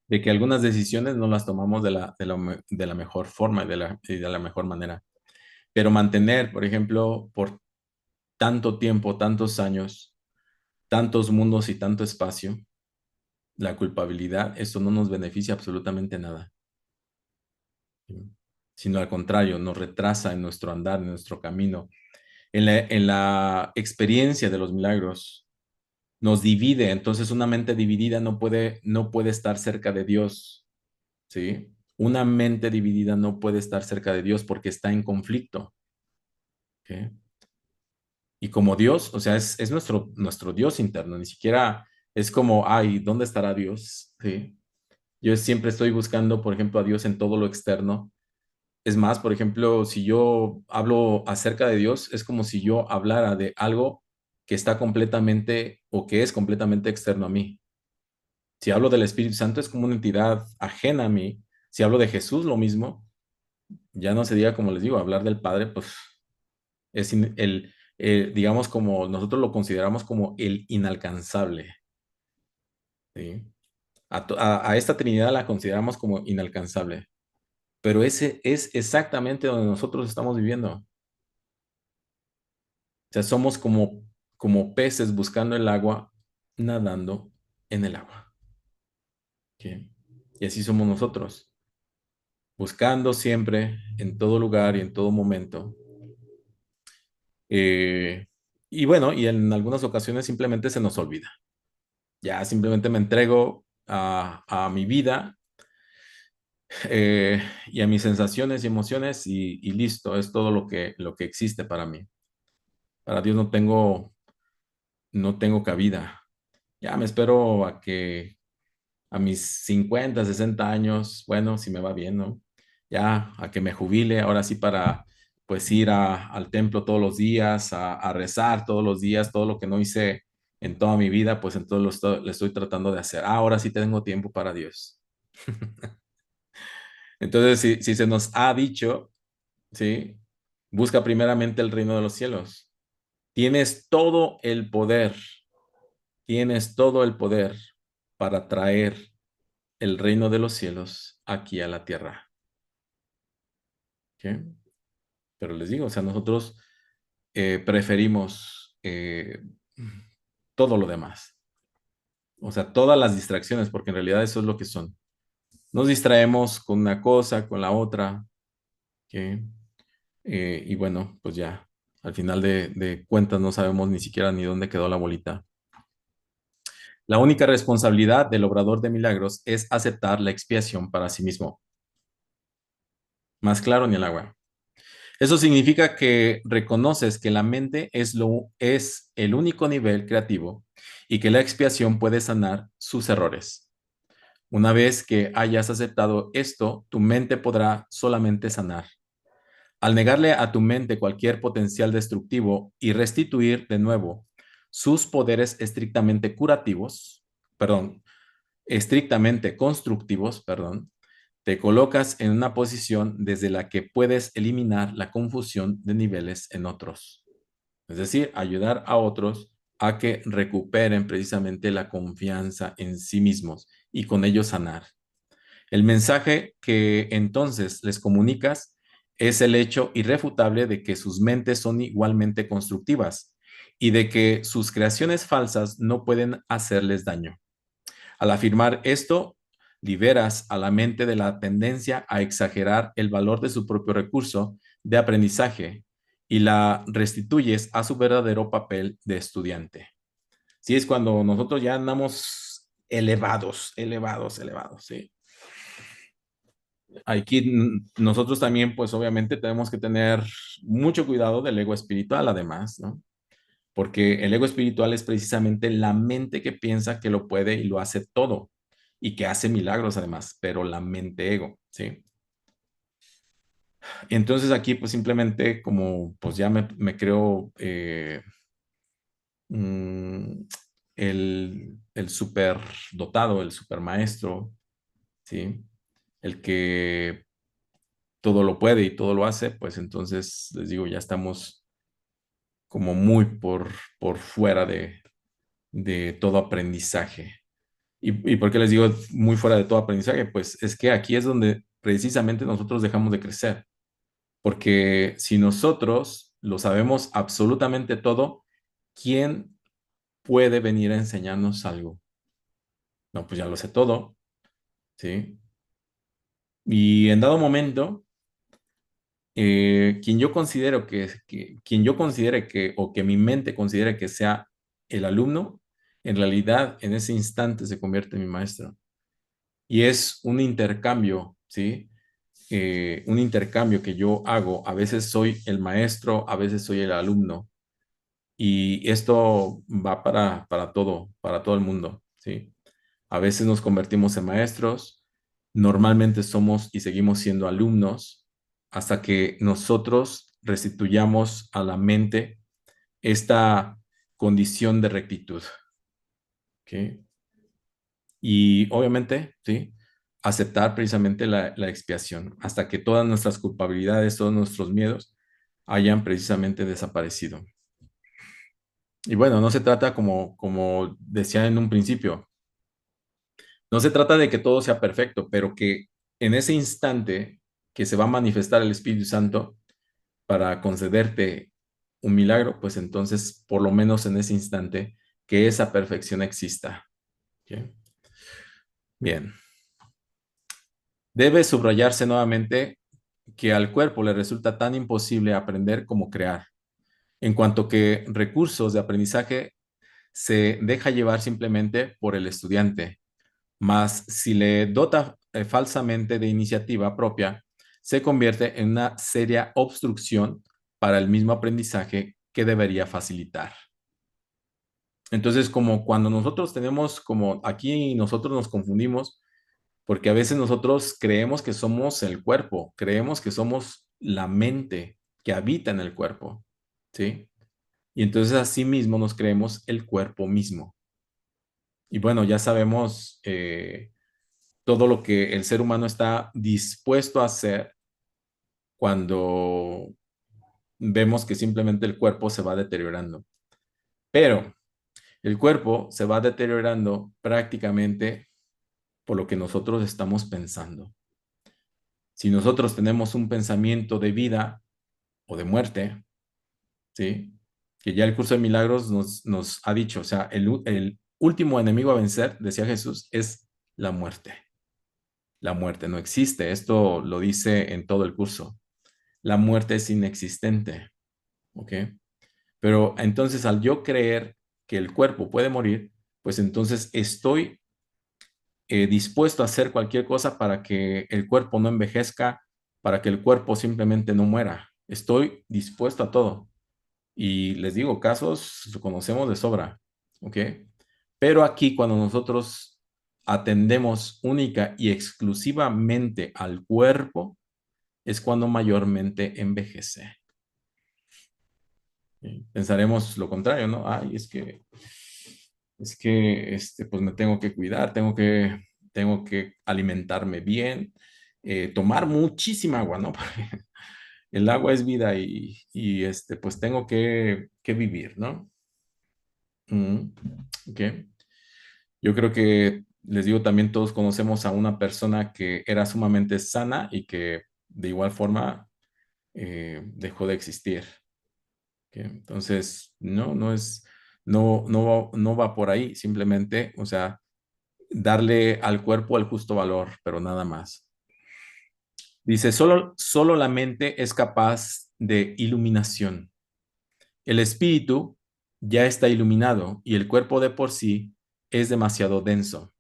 de que algunas decisiones no las tomamos de la mejor forma y de la mejor manera. Pero mantener, por ejemplo, por tanto tiempo, tantos años, tantos mundos y tanto espacio, la culpabilidad, eso no nos beneficia absolutamente nada, ¿sí? Sino al contrario, nos retrasa en nuestro andar, en nuestro camino, en la experiencia de los milagros, nos divide. Entonces, una mente dividida no puede estar cerca de Dios, ¿sí? Una mente dividida no puede estar cerca de Dios porque está en conflicto, ¿ok? Y como Dios, o sea, es nuestro Dios interno, ni siquiera es como, ay, ¿dónde estará Dios? ¿Sí? Yo siempre estoy buscando, por ejemplo, a Dios en todo lo externo. Es más, por ejemplo, si yo hablo acerca de Dios, es como si yo hablara de algo que está completamente o que es completamente externo a mí. Si hablo del Espíritu Santo, es como una entidad ajena a mí. Si hablo de Jesús, lo mismo. Ya no sería, como les digo, hablar del Padre, pues digamos, como nosotros lo consideramos como el inalcanzable, ¿sí? A esta Trinidad la consideramos como inalcanzable, pero ese es exactamente donde nosotros estamos viviendo. O sea, somos como peces buscando el agua, nadando en el agua, ¿sí? Y así somos nosotros, buscando siempre, en todo lugar y en todo momento. Eh, y bueno, y en algunas ocasiones simplemente se nos olvida. Ya simplemente me entrego a mi vida, y a mis sensaciones y emociones y listo, es todo lo que existe para mí. Para Dios no tengo cabida. Ya me espero a que a mis 50 60 años, bueno, si me va bien, ¿no? Ya a que me jubile, ahora sí para pues ir al templo todos los días, a rezar todos los días, todo lo que no hice en toda mi vida, pues entonces le estoy tratando de hacer. Ahora sí tengo tiempo para Dios. Entonces, si se nos ha dicho, ¿sí? Busca primeramente el reino de los cielos. Tienes todo el poder, tienes todo el poder para traer el reino de los cielos aquí a la tierra, ¿ok? Pero les digo, o sea, nosotros preferimos todo lo demás, o sea, todas las distracciones, porque en realidad eso es lo que son. Nos distraemos con una cosa, con la otra, ¿ok? Y bueno, pues ya, al final de cuentas no sabemos ni siquiera ni dónde quedó la bolita. La única responsabilidad del obrador de milagros es aceptar la expiación para sí mismo. Más claro ni el agua. Eso significa que reconoces que la mente es el único nivel creativo y que la expiación puede sanar sus errores. Una vez que hayas aceptado esto, tu mente podrá solamente sanar. Al negarle a tu mente cualquier potencial destructivo y restituir de nuevo sus poderes estrictamente curativos, perdón, estrictamente constructivos, perdón, te colocas en una posición desde la que puedes eliminar la confusión de niveles en otros. Es decir, ayudar a otros a que recuperen precisamente la confianza en sí mismos y con ello sanar. El mensaje que entonces les comunicas es el hecho irrefutable de que sus mentes son igualmente constructivas y de que sus creaciones falsas no pueden hacerles daño. Al afirmar esto, liberas a la mente de la tendencia a exagerar el valor de su propio recurso de aprendizaje y la restituyes a su verdadero papel de estudiante. Sí, es cuando nosotros ya andamos elevados, ¿sí? Aquí nosotros también, pues obviamente tenemos que tener mucho cuidado del ego espiritual, además, ¿no? porque el ego espiritual es precisamente la mente que piensa que lo puede y lo hace todo, y que hace milagros además, pero la mente ego, ¿sí? Entonces aquí pues simplemente como pues ya me creo mm, el super dotado, el super maestro, ¿sí? El que todo lo puede y todo lo hace, pues entonces les digo, ya estamos como muy por fuera de todo aprendizaje. ¿Y por qué les digo muy fuera de todo aprendizaje? Pues es que aquí es donde precisamente nosotros dejamos de crecer, porque si nosotros lo sabemos absolutamente todo, ¿quién puede venir a enseñarnos algo? No, pues ya lo sé todo, ¿sí? Y en dado momento, quien yo considero quien yo considere que, o que mi mente considere que sea el alumno, en realidad en ese instante se convierte en mi maestro. Y es un intercambio, ¿sí? Un intercambio que yo hago. A veces soy el maestro, a veces soy el alumno. Y esto va para todo el mundo, ¿sí? A veces nos convertimos en maestros, normalmente somos y seguimos siendo alumnos hasta que nosotros restituyamos a la mente esta condición de rectitud, ¿ok? Y obviamente, ¿sí? Aceptar precisamente la expiación hasta que todas nuestras culpabilidades, todos nuestros miedos hayan precisamente desaparecido. Y bueno, no se trata como decía en un principio, no se trata de que todo sea perfecto, pero que en ese instante que se va a manifestar el Espíritu Santo para concederte un milagro, pues entonces, por lo menos en ese instante, que esa perfección exista. ¿Ok? Bien. Debe subrayarse nuevamente que al cuerpo le resulta tan imposible aprender como crear, en cuanto que recursos de aprendizaje se deja llevar simplemente por el estudiante, mas si le dota falsamente de iniciativa propia, se convierte en una seria obstrucción para el mismo aprendizaje que debería facilitar. Entonces, como cuando nosotros tenemos, como aquí nosotros nos confundimos, porque a veces nosotros creemos que somos el cuerpo, creemos que somos la mente que habita en el cuerpo, ¿sí? Y entonces así mismo nos creemos el cuerpo mismo. Y bueno, ya sabemos todo lo que el ser humano está dispuesto a hacer cuando vemos que simplemente el cuerpo se va deteriorando. Pero el cuerpo se va deteriorando prácticamente por lo que nosotros estamos pensando. Si nosotros tenemos un pensamiento de vida o de muerte, ¿sí? Que ya el curso de milagros nos ha dicho, o sea, el último enemigo a vencer, decía Jesús, es la muerte. La muerte no existe, esto lo dice en todo el curso. La muerte es inexistente, ¿ok? Pero entonces al yo creer que el cuerpo puede morir, pues entonces estoy dispuesto a hacer cualquier cosa para que el cuerpo no envejezca, para que el cuerpo simplemente no muera. Estoy dispuesto a todo. Y les digo, casos conocemos de sobra, ¿ok? Pero aquí cuando nosotros atendemos única y exclusivamente al cuerpo, es cuando mayormente envejece. ¿Sí? Pensaremos lo contrario, ¿no? Ay, pues me tengo que cuidar, tengo que alimentarme bien, tomar muchísima agua, ¿no? Porque el agua es vida y pues tengo que vivir, ¿no? Mm, ok. Yo creo que, les digo, también todos conocemos a una persona que era sumamente sana y que de igual forma dejó de existir. ¿Ok? Entonces, no va por ahí, simplemente, o sea, darle al cuerpo el justo valor, pero nada más. Dice, solo la mente es capaz de iluminación. El espíritu ya está iluminado y el cuerpo de por sí es demasiado denso.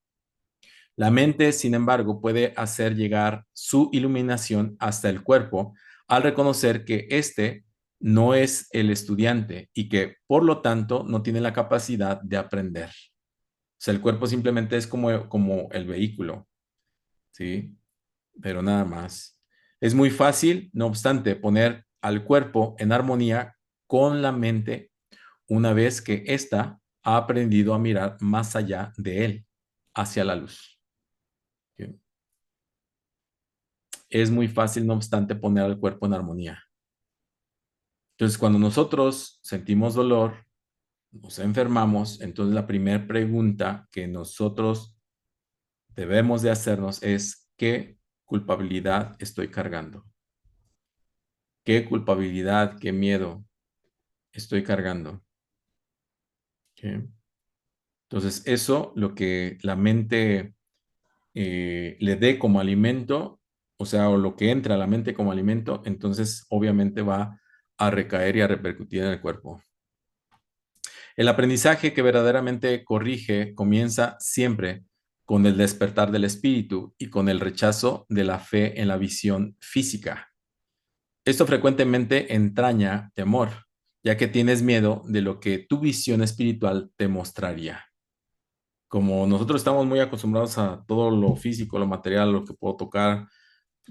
La mente, sin embargo, puede hacer llegar su iluminación hasta el cuerpo al reconocer que éste no es el estudiante y que por lo tanto no tiene la capacidad de aprender. O sea, el cuerpo simplemente es como el vehículo, ¿sí? Pero nada más. Es muy fácil, no obstante, poner al cuerpo en armonía con la mente una vez que ésta ha aprendido a mirar más allá de él, hacia la luz. ¿Sí? Es muy fácil, no obstante, poner al cuerpo en armonía. Entonces, cuando nosotros sentimos dolor, nos enfermamos, entonces la primera pregunta que nosotros debemos de hacernos es: ¿qué culpabilidad estoy cargando? ¿Qué culpabilidad, qué miedo estoy cargando? ¿Sí? Entonces, eso, lo que la mente le dé como alimento, o sea, o lo que entra a la mente como alimento, entonces obviamente va a recaer y a repercutir en el cuerpo. El aprendizaje que verdaderamente corrige comienza siempre con el despertar del espíritu y con el rechazo de la fe en la visión física. Esto frecuentemente entraña temor, ya que tienes miedo de lo que tu visión espiritual te mostraría. Como nosotros estamos muy acostumbrados a todo lo físico, lo material, lo que puedo tocar,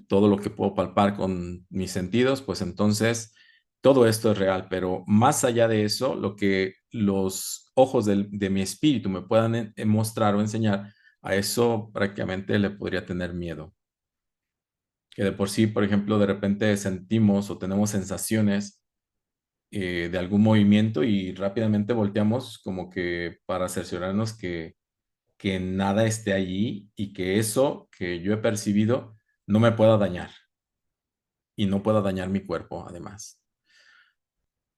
todo lo que puedo palpar con mis sentidos, pues entonces todo esto es real, pero más allá de eso, lo que los ojos de mi espíritu me puedan mostrar o enseñar, a eso prácticamente le podría tener miedo. Que de por sí, por ejemplo, de repente sentimos o tenemos sensaciones de algún movimiento y rápidamente volteamos como que para cerciorarnos que nada esté allí y que eso que yo he percibido no me pueda dañar y no pueda dañar mi cuerpo, además.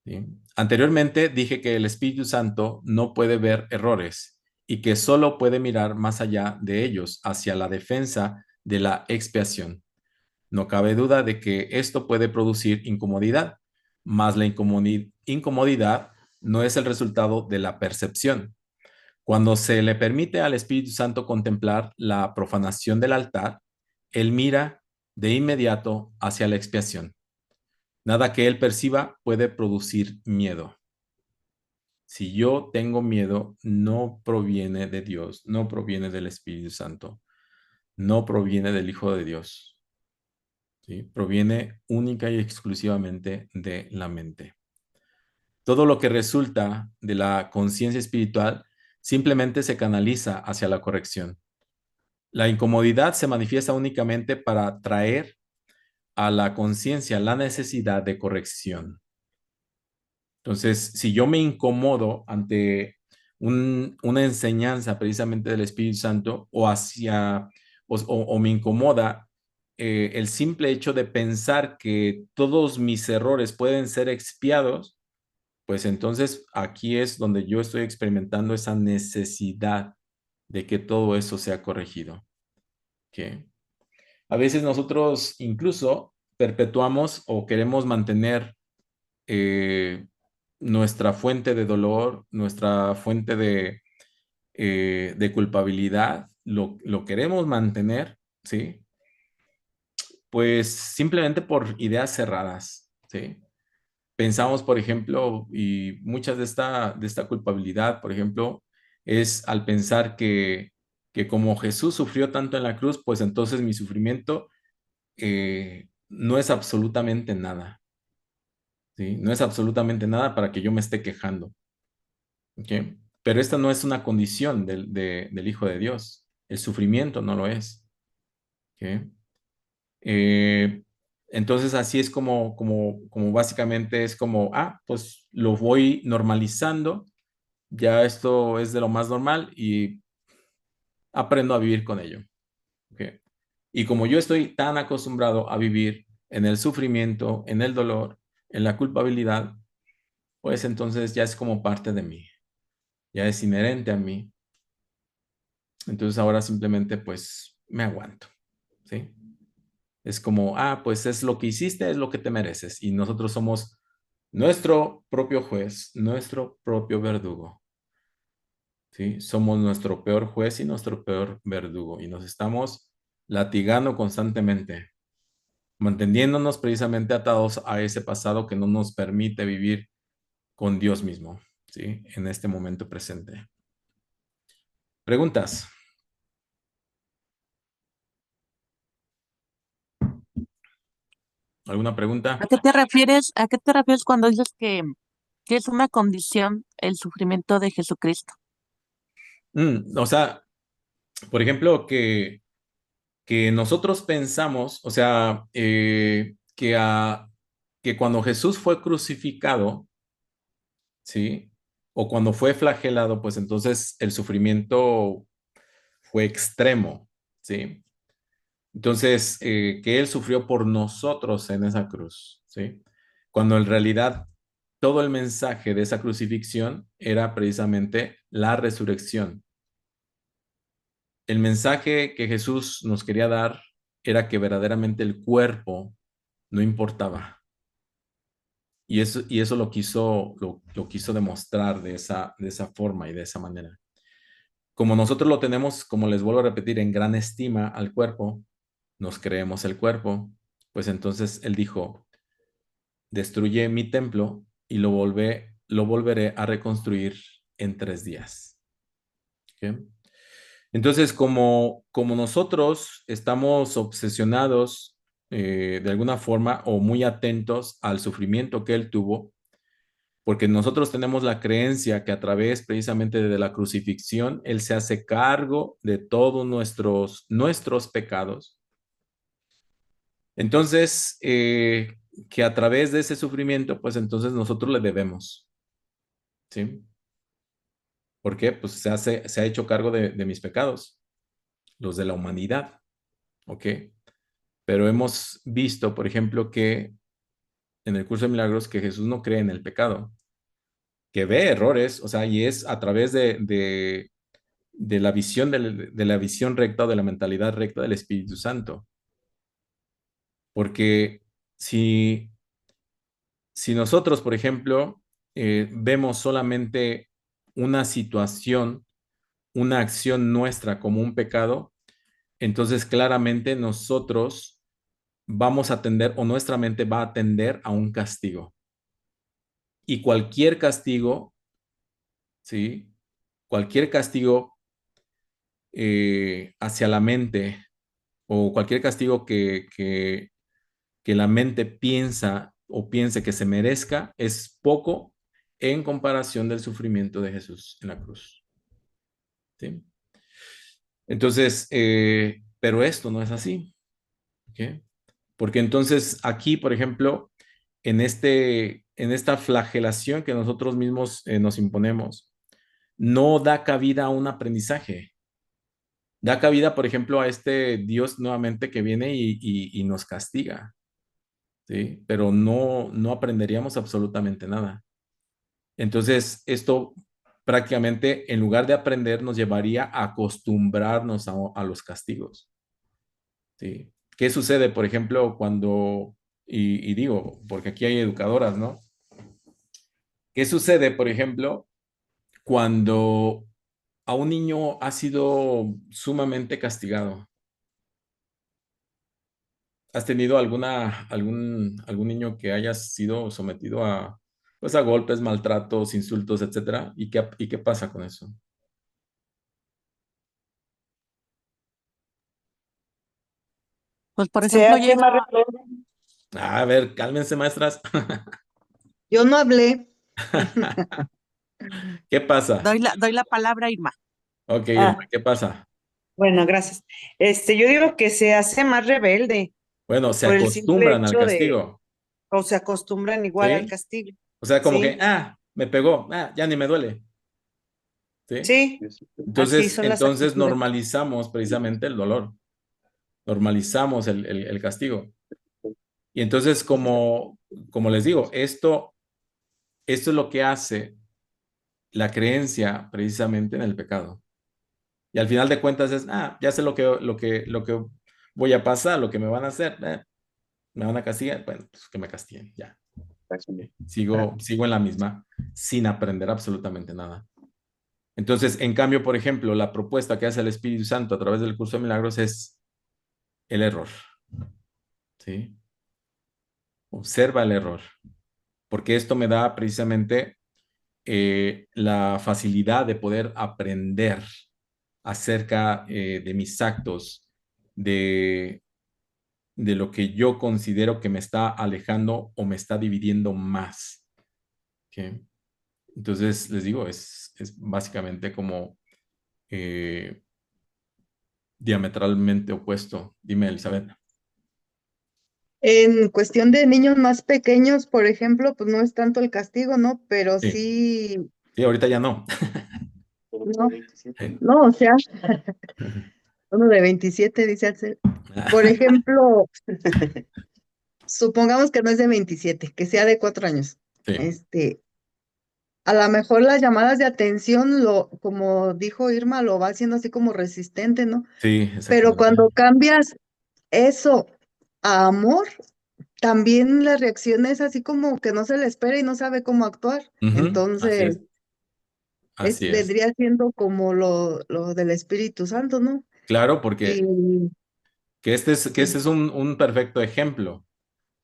¿Sí? Anteriormente dije que el Espíritu Santo no puede ver errores y que solo puede mirar más allá de ellos, hacia la defensa de la expiación. No cabe duda de que esto puede producir incomodidad, mas la incomodidad no es el resultado de la percepción. Cuando se le permite al Espíritu Santo contemplar la profanación del altar, él mira de inmediato hacia la expiación. Nada que él perciba puede producir miedo. Si yo tengo miedo, no proviene de Dios, no proviene del Espíritu Santo, no proviene del Hijo de Dios, ¿sí? Proviene única y exclusivamente de la mente. Todo lo que resulta de la conciencia espiritual simplemente se canaliza hacia la corrección. La incomodidad se manifiesta únicamente para traer a la conciencia la necesidad de corrección. Entonces, si yo me incomodo ante una enseñanza precisamente del Espíritu Santo o me incomoda el simple hecho de pensar que todos mis errores pueden ser expiados, pues entonces aquí es donde yo estoy experimentando esa necesidad de que todo eso sea corregido. ¿Ok? A veces nosotros incluso perpetuamos o queremos mantener eh, nuestra fuente de dolor, nuestra fuente de culpabilidad, lo queremos mantener, ¿sí? Pues simplemente por ideas cerradas, ¿sí? Pensamos, por ejemplo, y muchas de esta culpabilidad, por ejemplo, es al pensar que como Jesús sufrió tanto en la cruz, pues entonces mi sufrimiento no es absolutamente nada, ¿sí? No es absolutamente nada para que yo me esté quejando, ¿ok? Pero esta no es una condición del Hijo de Dios. El sufrimiento no lo es, ¿ok? Eh, entonces así es como básicamente es como, pues lo voy normalizando, ya esto es de lo más normal y aprendo a vivir con ello, ¿ok? Y como yo estoy tan acostumbrado a vivir en el sufrimiento, en el dolor, en la culpabilidad, pues entonces ya es como parte de mí, ya es inherente a mí. Entonces ahora simplemente pues me aguanto, ¿sí? Es como, pues es lo que hiciste, es lo que te mereces. Y nosotros somos nuestro propio juez, nuestro propio verdugo, ¿sí? Somos nuestro peor juez y nuestro peor verdugo y nos estamos latigando constantemente, manteniéndonos precisamente atados a ese pasado que no nos permite vivir con Dios mismo, ¿sí? En este momento presente. ¿Preguntas? ¿Alguna pregunta? a qué te refieres cuando dices que es una condición el sufrimiento de Jesucristo? O sea, por ejemplo, que nosotros pensamos, o sea, que cuando Jesús fue crucificado, ¿sí? O cuando fue flagelado, pues entonces el sufrimiento fue extremo, ¿sí? Entonces, que Él sufrió por nosotros en esa cruz, ¿sí? Cuando en realidad todo el mensaje de esa crucifixión era precisamente la resurrección. El mensaje que Jesús nos quería dar era que verdaderamente el cuerpo no importaba. Y eso lo quiso demostrar de esa forma y de esa manera. Como nosotros lo tenemos, como les vuelvo a repetir, en gran estima al cuerpo, nos creemos el cuerpo, pues entonces él dijo, destruye mi templo y lo volveré a reconstruir en 3 días. ¿Ok? Entonces, como nosotros estamos obsesionados de alguna forma o muy atentos al sufrimiento que él tuvo, porque nosotros tenemos la creencia que a través precisamente de la crucifixión, Él se hace cargo de todos nuestros pecados. Entonces, que a través de ese sufrimiento, pues entonces nosotros le debemos, ¿sí? ¿Por qué? Pues se ha hecho cargo de mis pecados, los de la humanidad, ¿ok? Pero hemos visto, por ejemplo, que en el curso de milagros que Jesús no cree en el pecado, que ve errores, o sea, y es a través de la visión de la visión recta o de la mentalidad recta del Espíritu Santo. Porque si, si nosotros, por ejemplo, vemos solamente una situación, una acción nuestra como un pecado, entonces claramente nosotros vamos a tender o nuestra mente va a tender a un castigo. Y cualquier castigo, ¿sí? Cualquier castigo hacia la mente o cualquier castigo que la mente piensa o piense que se merezca es poco en comparación del sufrimiento de Jesús en la cruz. ¿Sí? Entonces, pero esto no es así. ¿Ok? Porque entonces aquí, por ejemplo, en esta flagelación que nosotros mismos nos imponemos, no da cabida a un aprendizaje. Da cabida, por ejemplo, a este Dios nuevamente que viene y nos castiga. ¿Sí? Pero no aprenderíamos absolutamente nada. Entonces, esto prácticamente, en lugar de aprender, nos llevaría a acostumbrarnos a los castigos. ¿Sí? ¿Qué sucede, por ejemplo, cuando, y digo, porque aquí hay educadoras, ¿no? ¿Qué sucede, por ejemplo, cuando a un niño ha sido sumamente castigado? ¿Has tenido algún niño que haya sido sometido a, pues, a golpes, maltratos, insultos, etcétera? ¿Y qué pasa con eso? Pues, por Se ejemplo, hace llega, más rebelde. A ver, cálmense, maestras. Yo no hablé. ¿Qué pasa? doy la palabra a Irma. Ok, Irma, Ah, ¿qué pasa? bueno, gracias. Yo digo que se hace más rebelde Bueno, se por el simple acostumbran al hecho de, castigo, o se acostumbran igual al ¿sí? castigo. O sea, como que, Sí, me pegó, ya ni me duele, ¿sí? sí, así Entonces, son las entonces actitudes. normalizamos precisamente el dolor, normalizamos el castigo. Y entonces, como les digo, esto es lo que hace la creencia precisamente en el pecado. Y al final de cuentas es, ya sé lo que voy a pasar, lo que me van a hacer, me van a castigar, bueno, pues que me castiguen, ya. Sigo en la misma, sin aprender absolutamente nada. Entonces, en cambio, por ejemplo, la propuesta que hace el Espíritu Santo a través del curso de milagros es el error, ¿sí? observa el error, porque esto me da precisamente la facilidad de poder aprender acerca de mis actos, de, de lo que yo considero que me está alejando o me está dividiendo más. ¿Ok? Entonces, les digo, es básicamente como diametralmente opuesto. Dime, Elizabeth. En cuestión de niños más pequeños, por ejemplo, pues no es tanto el castigo, ¿no? Pero Sí, sí, sí, ahorita ya no. no, Sí. no, o sea, uno de 27 dice Axel. Por ejemplo, supongamos que no es de 27, que sea de 4 años. Sí, Este, a lo mejor las llamadas de atención, como dijo Irma, lo va haciendo así como resistente, ¿no? sí, Pero exactamente. cuando cambias eso a amor, también la reacción es así como que no se le espera y no sabe cómo actuar. Ujú, así Entonces, es, así es. vendría siendo como lo del Espíritu Santo, ¿no? Claro, Y porque que este sí, es un perfecto ejemplo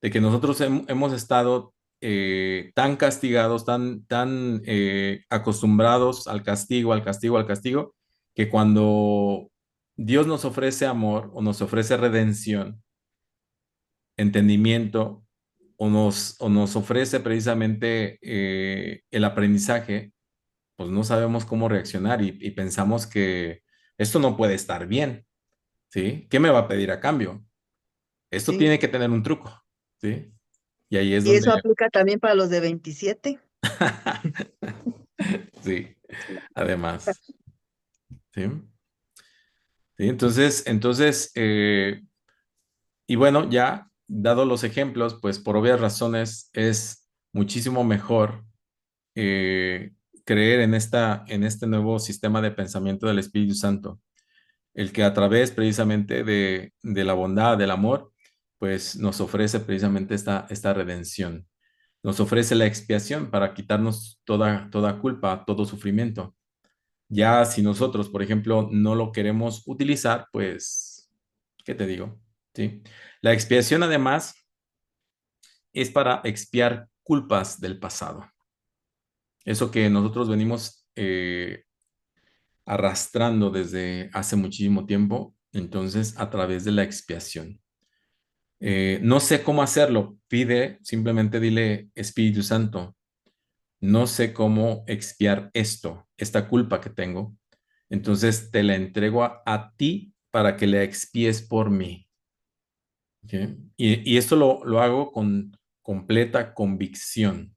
de que nosotros hemos estado tan castigados, tan acostumbrados al castigo, al castigo, al castigo, que cuando Dios nos ofrece amor o nos ofrece redención, entendimiento o nos ofrece precisamente el aprendizaje, pues no sabemos cómo reaccionar y pensamos que esto no puede estar bien, ¿sí? ¿Qué me va a pedir a cambio? Esto sí. tiene que tener un truco, ¿sí? Y ahí es Y donde, eso aplica también para los de 27. sí, además, ¿sí? Sí, entonces, y bueno, ya dado los ejemplos, pues por obvias razones es muchísimo mejor eh, creer en este nuevo sistema de pensamiento del Espíritu Santo, el que a través precisamente de la bondad, del amor, pues nos ofrece precisamente esta redención, nos ofrece la expiación para quitarnos toda culpa, todo sufrimiento. Ya si nosotros, por ejemplo, no lo queremos utilizar, pues, ¿qué te digo? ¿Sí? La expiación además es para expiar culpas del pasado. Eso que nosotros venimos arrastrando desde hace muchísimo tiempo, entonces a través de la expiación. No sé cómo hacerlo, pide, simplemente dile, Espíritu Santo, no sé cómo expiar esto, esta culpa que tengo. Entonces te la entrego a ti para que la expíes por mí. ¿Ok? Y esto lo hago con completa convicción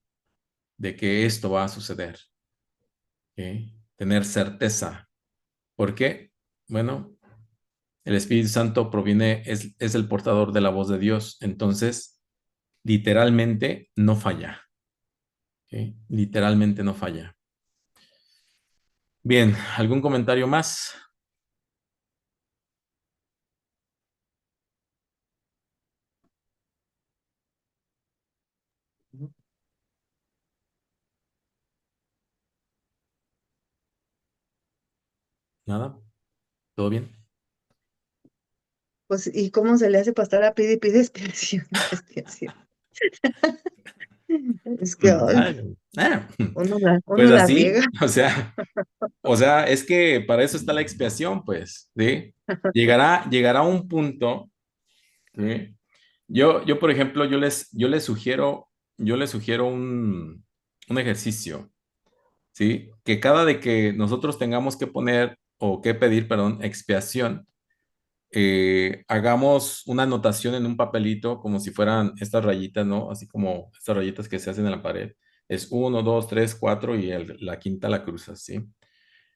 de que esto va a suceder. ¿Ok? Tener certeza. ¿Por qué? Bueno, el Espíritu Santo proviene, es el portador de la voz de Dios. Entonces, literalmente no falla. ¿Ok? Literalmente no falla. Bien, ¿algún comentario más? ¿Nada? ¿Todo bien? Pues, ¿y cómo se le hace para estar a pide y pide expiación, expiación? Es que ay, Ah, ah, uno pues la así, riega. o sea, es que para eso está la expiación, pues, ¿sí? Llegará un punto, ¿sí? Yo, por ejemplo, yo les sugiero un ejercicio, ¿sí? Que cada de que nosotros tengamos que poner o que pedir, perdón, expiación, hagamos una anotación en un papelito como si fueran estas rayitas, ¿no? Así como estas rayitas que se hacen en la pared. Es uno, dos, tres, cuatro y la quinta la cruzas, ¿sí?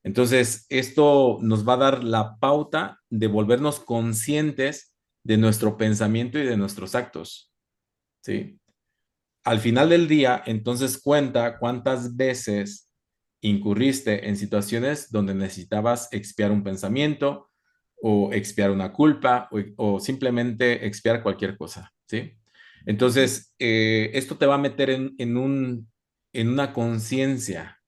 Entonces, esto nos va a dar la pauta de volvernos conscientes de nuestro pensamiento y de nuestros actos, ¿sí? Al final del día, entonces cuenta cuántas veces incurriste en situaciones donde necesitabas expiar un pensamiento o expiar una culpa o simplemente expiar cualquier cosa, ¿sí? Entonces, esto te va a meter en una conciencia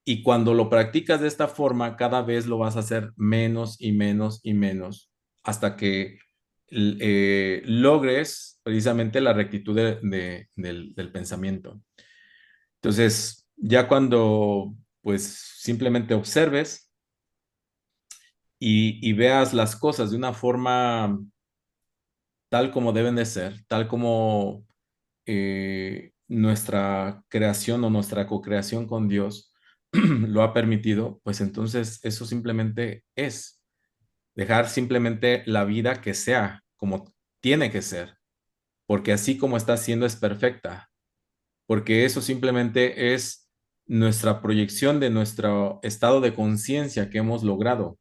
y cuando lo practicas de esta forma, cada vez lo vas a hacer menos y menos y menos hasta que logres precisamente la rectitud del pensamiento. Entonces, ya cuando pues simplemente observes y veas las cosas de una forma tal como deben de ser, tal como nuestra creación o nuestra co-creación con Dios lo ha permitido, pues entonces eso simplemente es dejar simplemente la vida que sea como tiene que ser, porque así como está siendo es perfecta, porque eso simplemente es nuestra proyección de nuestro estado de conciencia que hemos logrado,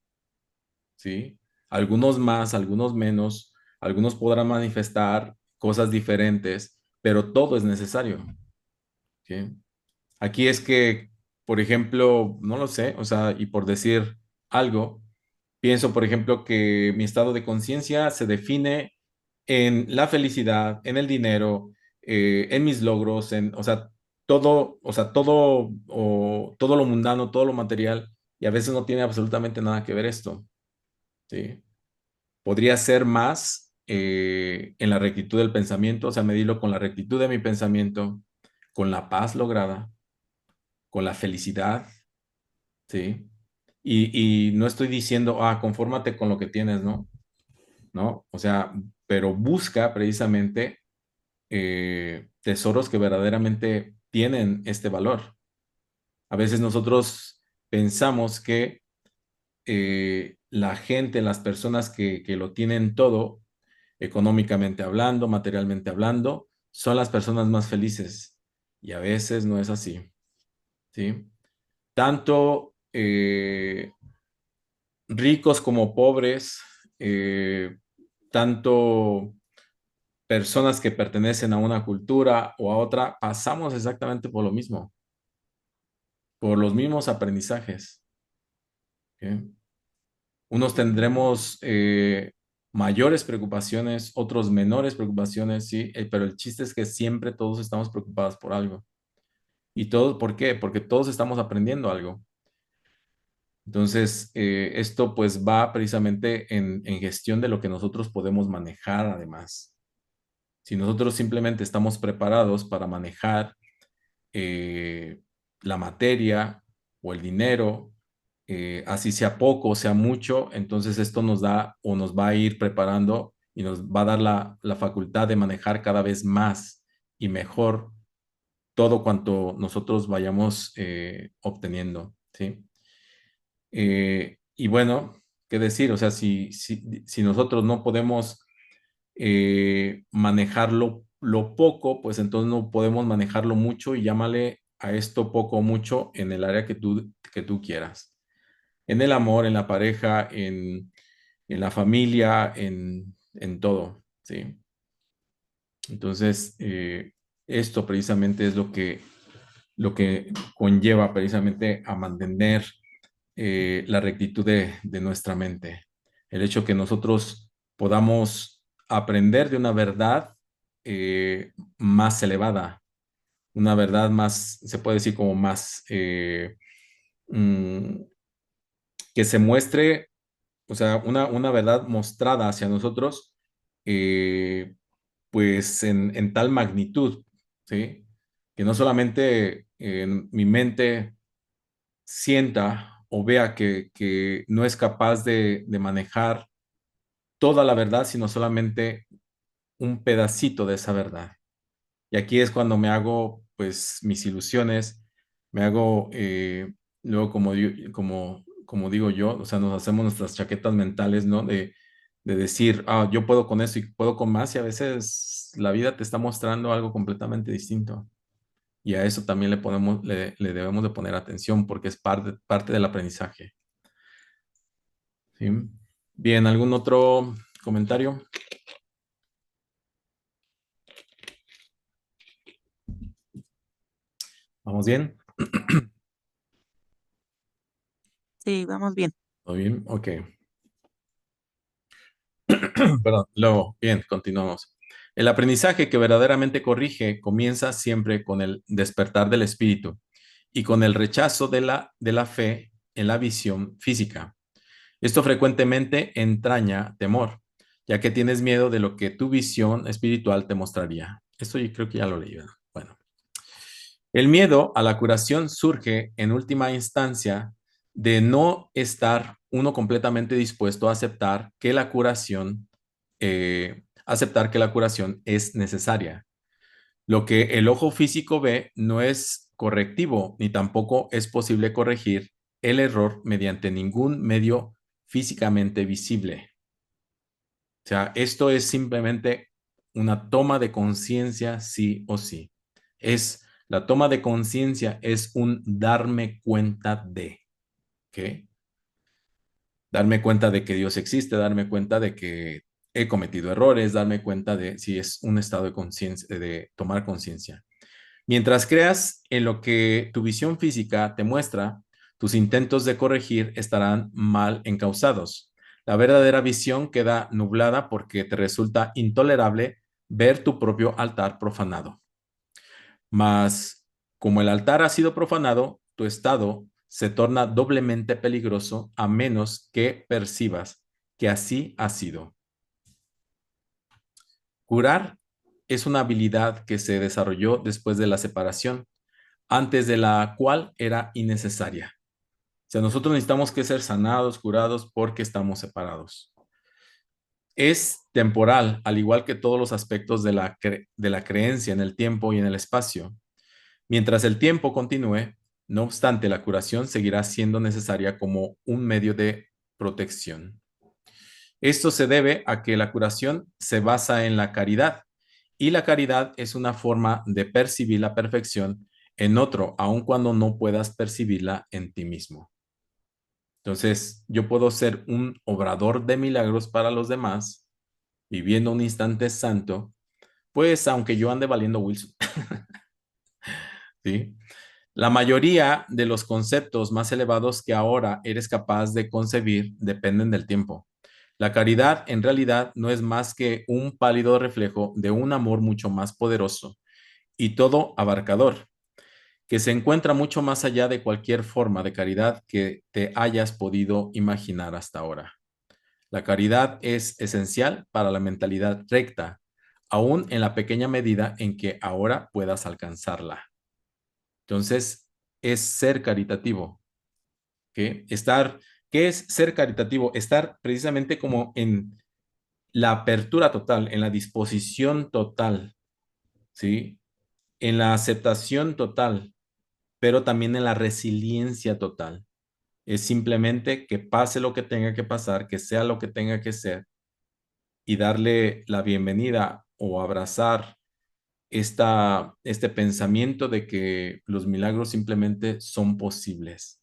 ¿sí? Algunos más, algunos menos, algunos podrán manifestar cosas diferentes, pero todo es necesario, ¿sí? Aquí es que, por ejemplo, no lo sé, o sea, y por decir algo, pienso, por ejemplo, que mi estado de conciencia se define en la felicidad, en el dinero, en mis logros, o sea, todo, o todo lo mundano, todo lo material, y a veces no tiene absolutamente nada que ver esto, ¿sí? Podría ser más en la rectitud del pensamiento, o sea, medirlo con la rectitud de mi pensamiento, con la paz lograda, con la felicidad, ¿sí? Y no estoy diciendo, confórmate con lo que tienes, ¿no? ¿No? O sea, pero busca precisamente tesoros que verdaderamente tienen este valor. A veces nosotros pensamos que la gente, las personas que lo tienen todo, económicamente hablando, materialmente hablando, son las personas más felices. Y a veces no es así, ¿sí? Tanto ricos como pobres, tanto personas que pertenecen a una cultura o a otra, pasamos exactamente por lo mismo, por los mismos aprendizajes. ¿Ok? Unos tendremos mayores preocupaciones, otros menores preocupaciones, sí, pero el chiste es que siempre todos estamos preocupados por algo. ¿Y todos por qué? Porque todos estamos aprendiendo algo. Entonces, esto pues va precisamente en gestión de lo que nosotros podemos manejar además. Si nosotros simplemente estamos preparados para manejar la materia o el dinero, así sea poco o sea mucho, entonces esto nos da o nos va a ir preparando y nos va a dar la facultad de manejar cada vez más y mejor todo cuanto nosotros vayamos obteniendo, ¿sí? Y bueno, ¿qué decir? O sea, si nosotros no podemos manejar lo poco, pues entonces no podemos manejarlo mucho y llámale a esto poco o mucho en el área que tú quieras. En el amor, en la pareja, en la familia, en todo, ¿sí? Entonces, esto precisamente es lo que conlleva precisamente a mantener la rectitud de nuestra mente. El hecho que nosotros podamos aprender de una verdad más elevada, una verdad más, se puede decir como más, mm, que se muestre, o sea, una verdad mostrada hacia nosotros, eh, pues en tal magnitud, ¿sí? Que no solamente en mi mente sienta o vea que no es capaz de manejar toda la verdad, sino solamente un pedacito de esa verdad. Y aquí es cuando me hago, pues, mis ilusiones, me hago, luego, como digo yo, o sea, nos hacemos nuestras chaquetas mentales, ¿no? De decir, yo puedo con eso y puedo con más, y a veces la vida te está mostrando algo completamente distinto. Y a eso también le debemos de poner atención porque es parte del aprendizaje. ¿Sí? Bien, ¿algún otro comentario? ¿Vamos bien? Sí, vamos bien. ¿Todo bien? Ok. Perdón, luego, bien, continuamos. El aprendizaje que verdaderamente corrige comienza siempre con el despertar del espíritu y con el rechazo de la fe en la visión física. Esto frecuentemente entraña temor, ya que tienes miedo de lo que tu visión espiritual te mostraría. Esto yo creo que ya lo leí, ¿verdad? Bueno, el miedo a la curación surge en última instancia de no estar uno completamente dispuesto a aceptar que la curación es necesaria. Lo que el ojo físico ve no es correctivo, ni tampoco es posible corregir el error mediante ningún medio físicamente visible. O sea, esto es simplemente una toma de conciencia sí o sí. La toma de conciencia es un darme cuenta de, ¿ok? Darme cuenta de que Dios existe, darme cuenta de que he cometido errores, darme cuenta de si es un estado de conciencia, de tomar conciencia. Mientras creas en lo que tu visión física te muestra, tus intentos de corregir estarán mal encausados. La verdadera visión queda nublada porque te resulta intolerable ver tu propio altar profanado. Mas, como el altar ha sido profanado, tu estado se torna doblemente peligroso a menos que percibas que así ha sido. Curar es una habilidad que se desarrolló después de la separación, antes de la cual era innecesaria. O sea, nosotros necesitamos que ser sanados, curados, porque estamos separados. Es temporal, al igual que todos los aspectos de la creencia en el tiempo y en el espacio. Mientras el tiempo continúe, no obstante, la curación seguirá siendo necesaria como un medio de protección. Esto se debe a que la curación se basa en la caridad, y la caridad es una forma de percibir la perfección en otro, aun cuando no puedas percibirla en ti mismo. Entonces, yo puedo ser un obrador de milagros para los demás, viviendo un instante santo, pues aunque yo ande valiendo Wilson, ¿sí? La mayoría de los conceptos más elevados que ahora eres capaz de concebir dependen del tiempo. La caridad en realidad no es más que un pálido reflejo de un amor mucho más poderoso y todo abarcador, que se encuentra mucho más allá de cualquier forma de caridad que te hayas podido imaginar hasta ahora. La caridad es esencial para la mentalidad recta, aún en la pequeña medida en que ahora puedas alcanzarla. Entonces, es ser caritativo. ¿Qué? ¿Qué es ser caritativo? Estar precisamente como en la apertura total, en la disposición total, ¿sí? En la aceptación total, pero también en la resiliencia total. Es simplemente que pase lo que tenga que pasar, que sea lo que tenga que ser, y darle la bienvenida o abrazar este pensamiento de que los milagros simplemente son posibles.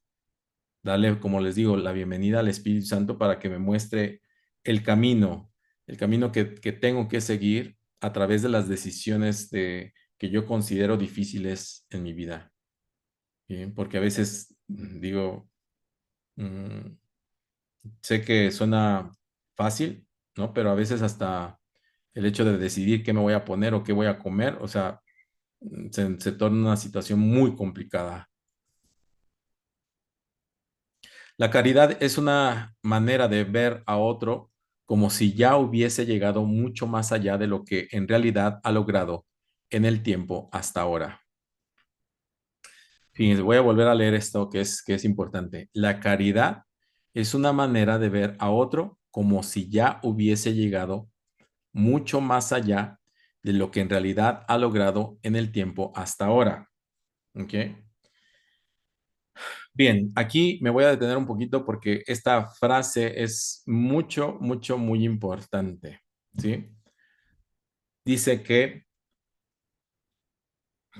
Darle, como les digo, la bienvenida al Espíritu Santo para que me muestre el camino que tengo que seguir a través de las decisiones que yo considero difíciles en mi vida. ¿Bien? Porque a veces digo, mm, sé que suena fácil, ¿no? Pero a veces hasta el hecho de decidir qué me voy a poner o qué voy a comer, o sea, se torna una situación muy complicada. La caridad es una manera de ver a otro como si ya hubiese llegado mucho más allá de lo que en realidad ha logrado en el tiempo hasta ahora. Fíjense, voy a volver a leer esto que es importante. La caridad es una manera de ver a otro como si ya hubiese llegado mucho más allá de lo que en realidad ha logrado en el tiempo hasta ahora. ¿Ok? Bien, aquí me voy a detener un poquito porque esta frase es muy importante, ¿sí? Dice que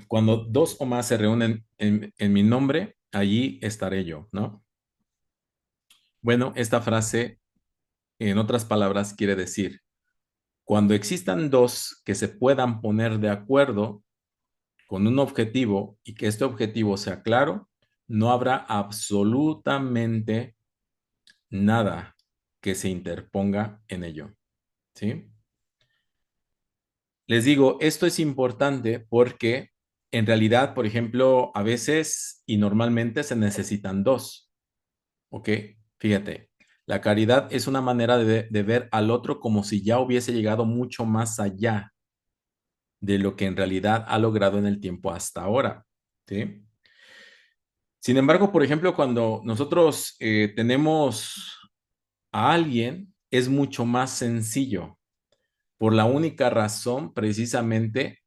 cuando dos o más se reúnen en mi nombre, allí estaré yo, ¿no? Bueno, esta frase, en otras palabras, quiere decir, cuando existan dos que se puedan poner de acuerdo con un objetivo y que este objetivo sea claro, no habrá absolutamente nada que se interponga en ello, ¿sí? Les digo, esto es importante porque en realidad, por ejemplo, a veces y normalmente se necesitan dos, ¿ok? Fíjate, La caridad es una manera de ver al otro como si ya hubiese llegado mucho más allá de lo que en realidad ha logrado en el tiempo hasta ahora, ¿sí? Sin embargo, por ejemplo, cuando nosotros tenemos a alguien, es mucho más sencillo, por la única razón precisamente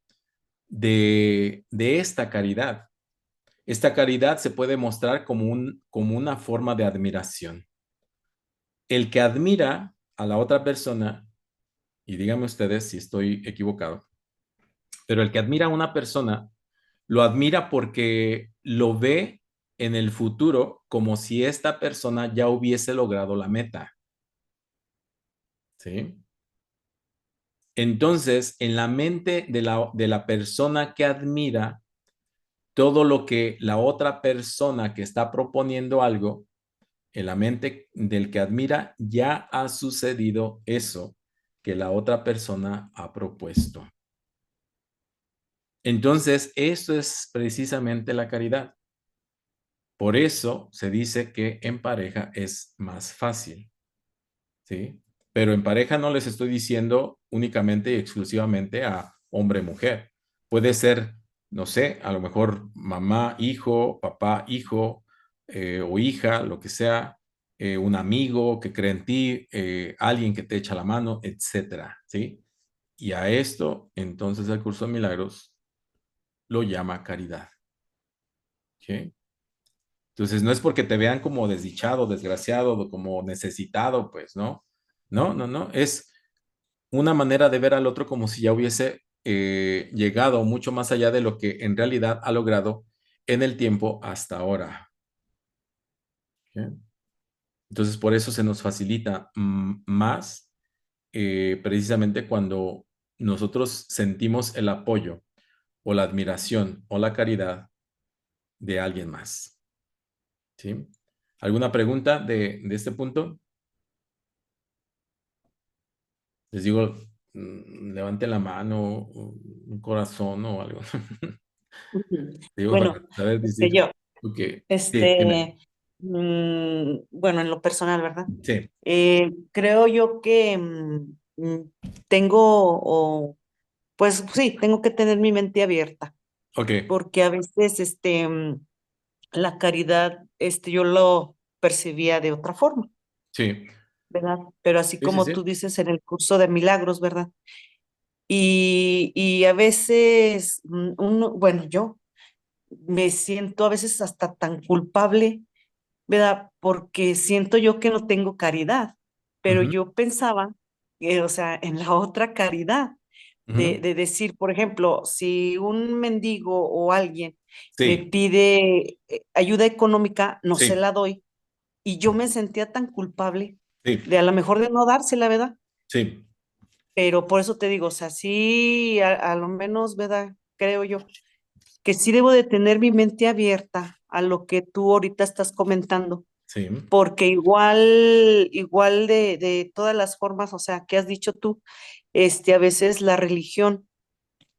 de esta caridad. Esta caridad se puede mostrar como una forma de admiración. El que admira a la otra persona, y díganme ustedes si estoy equivocado, pero el que admira a una persona, lo admira porque lo ve en el futuro como si esta persona ya hubiese logrado la meta, ¿sí? Entonces, en la mente de la persona que admira, todo lo que la otra persona que está proponiendo algo, en la mente del que admira, ya ha sucedido eso que la otra persona ha propuesto. Entonces, eso es precisamente la caridad. Por eso se dice que en pareja es más fácil, ¿sí? Pero en pareja no les estoy diciendo únicamente y exclusivamente a hombre-mujer. Puede ser, no sé, a lo mejor mamá, hijo, papá, hijo, o hija, lo que sea, un amigo que cree en ti, alguien que te echa la mano, etcétera, ¿sí? Y a esto, entonces, el curso de milagros lo llama caridad, ¿sí? Entonces, no es porque te vean como desdichado, desgraciado, como necesitado, pues, ¿no? No, no, no. Es una manera de ver al otro como si ya hubiese llegado mucho más allá de lo que en realidad ha logrado en el tiempo hasta ahora. ¿Ok? Entonces, por eso se nos facilita más precisamente cuando nosotros sentimos el apoyo o la admiración o la caridad de alguien más. ¿Sí? ¿Alguna pregunta de este punto? Les digo, levanten la mano, un corazón o algo. Ujú. Digo, para Bueno, saber este, decir, yo, ok, sí, dime. este, bueno, en lo personal, ¿verdad? Sí, Creo yo que tengo, o, pues sí, tengo que tener mi mente abierta, ok, porque a veces, la caridad, yo lo percibía de otra forma, sí, ¿verdad? Pero así sí, sí, como sí, tú dices en el curso de milagros, ¿verdad? Y a veces, bueno, yo me siento a veces hasta tan culpable, ¿verdad? Porque siento yo que no tengo caridad, pero ujú, yo pensaba, o sea, en la otra caridad, ujú, de decir, por ejemplo, si un mendigo o alguien me sí, pide ayuda económica, no se sí, la doy, y yo me sentía tan culpable sí, de a lo mejor de no dársela, ¿verdad? sí, Pero por eso te digo, o sea, sí, a lo menos, ¿verdad? Creo yo que sí debo de tener mi mente abierta a lo que tú ahorita estás comentando, sí, porque igual de todas las formas, o sea, que has dicho tú, a veces la religión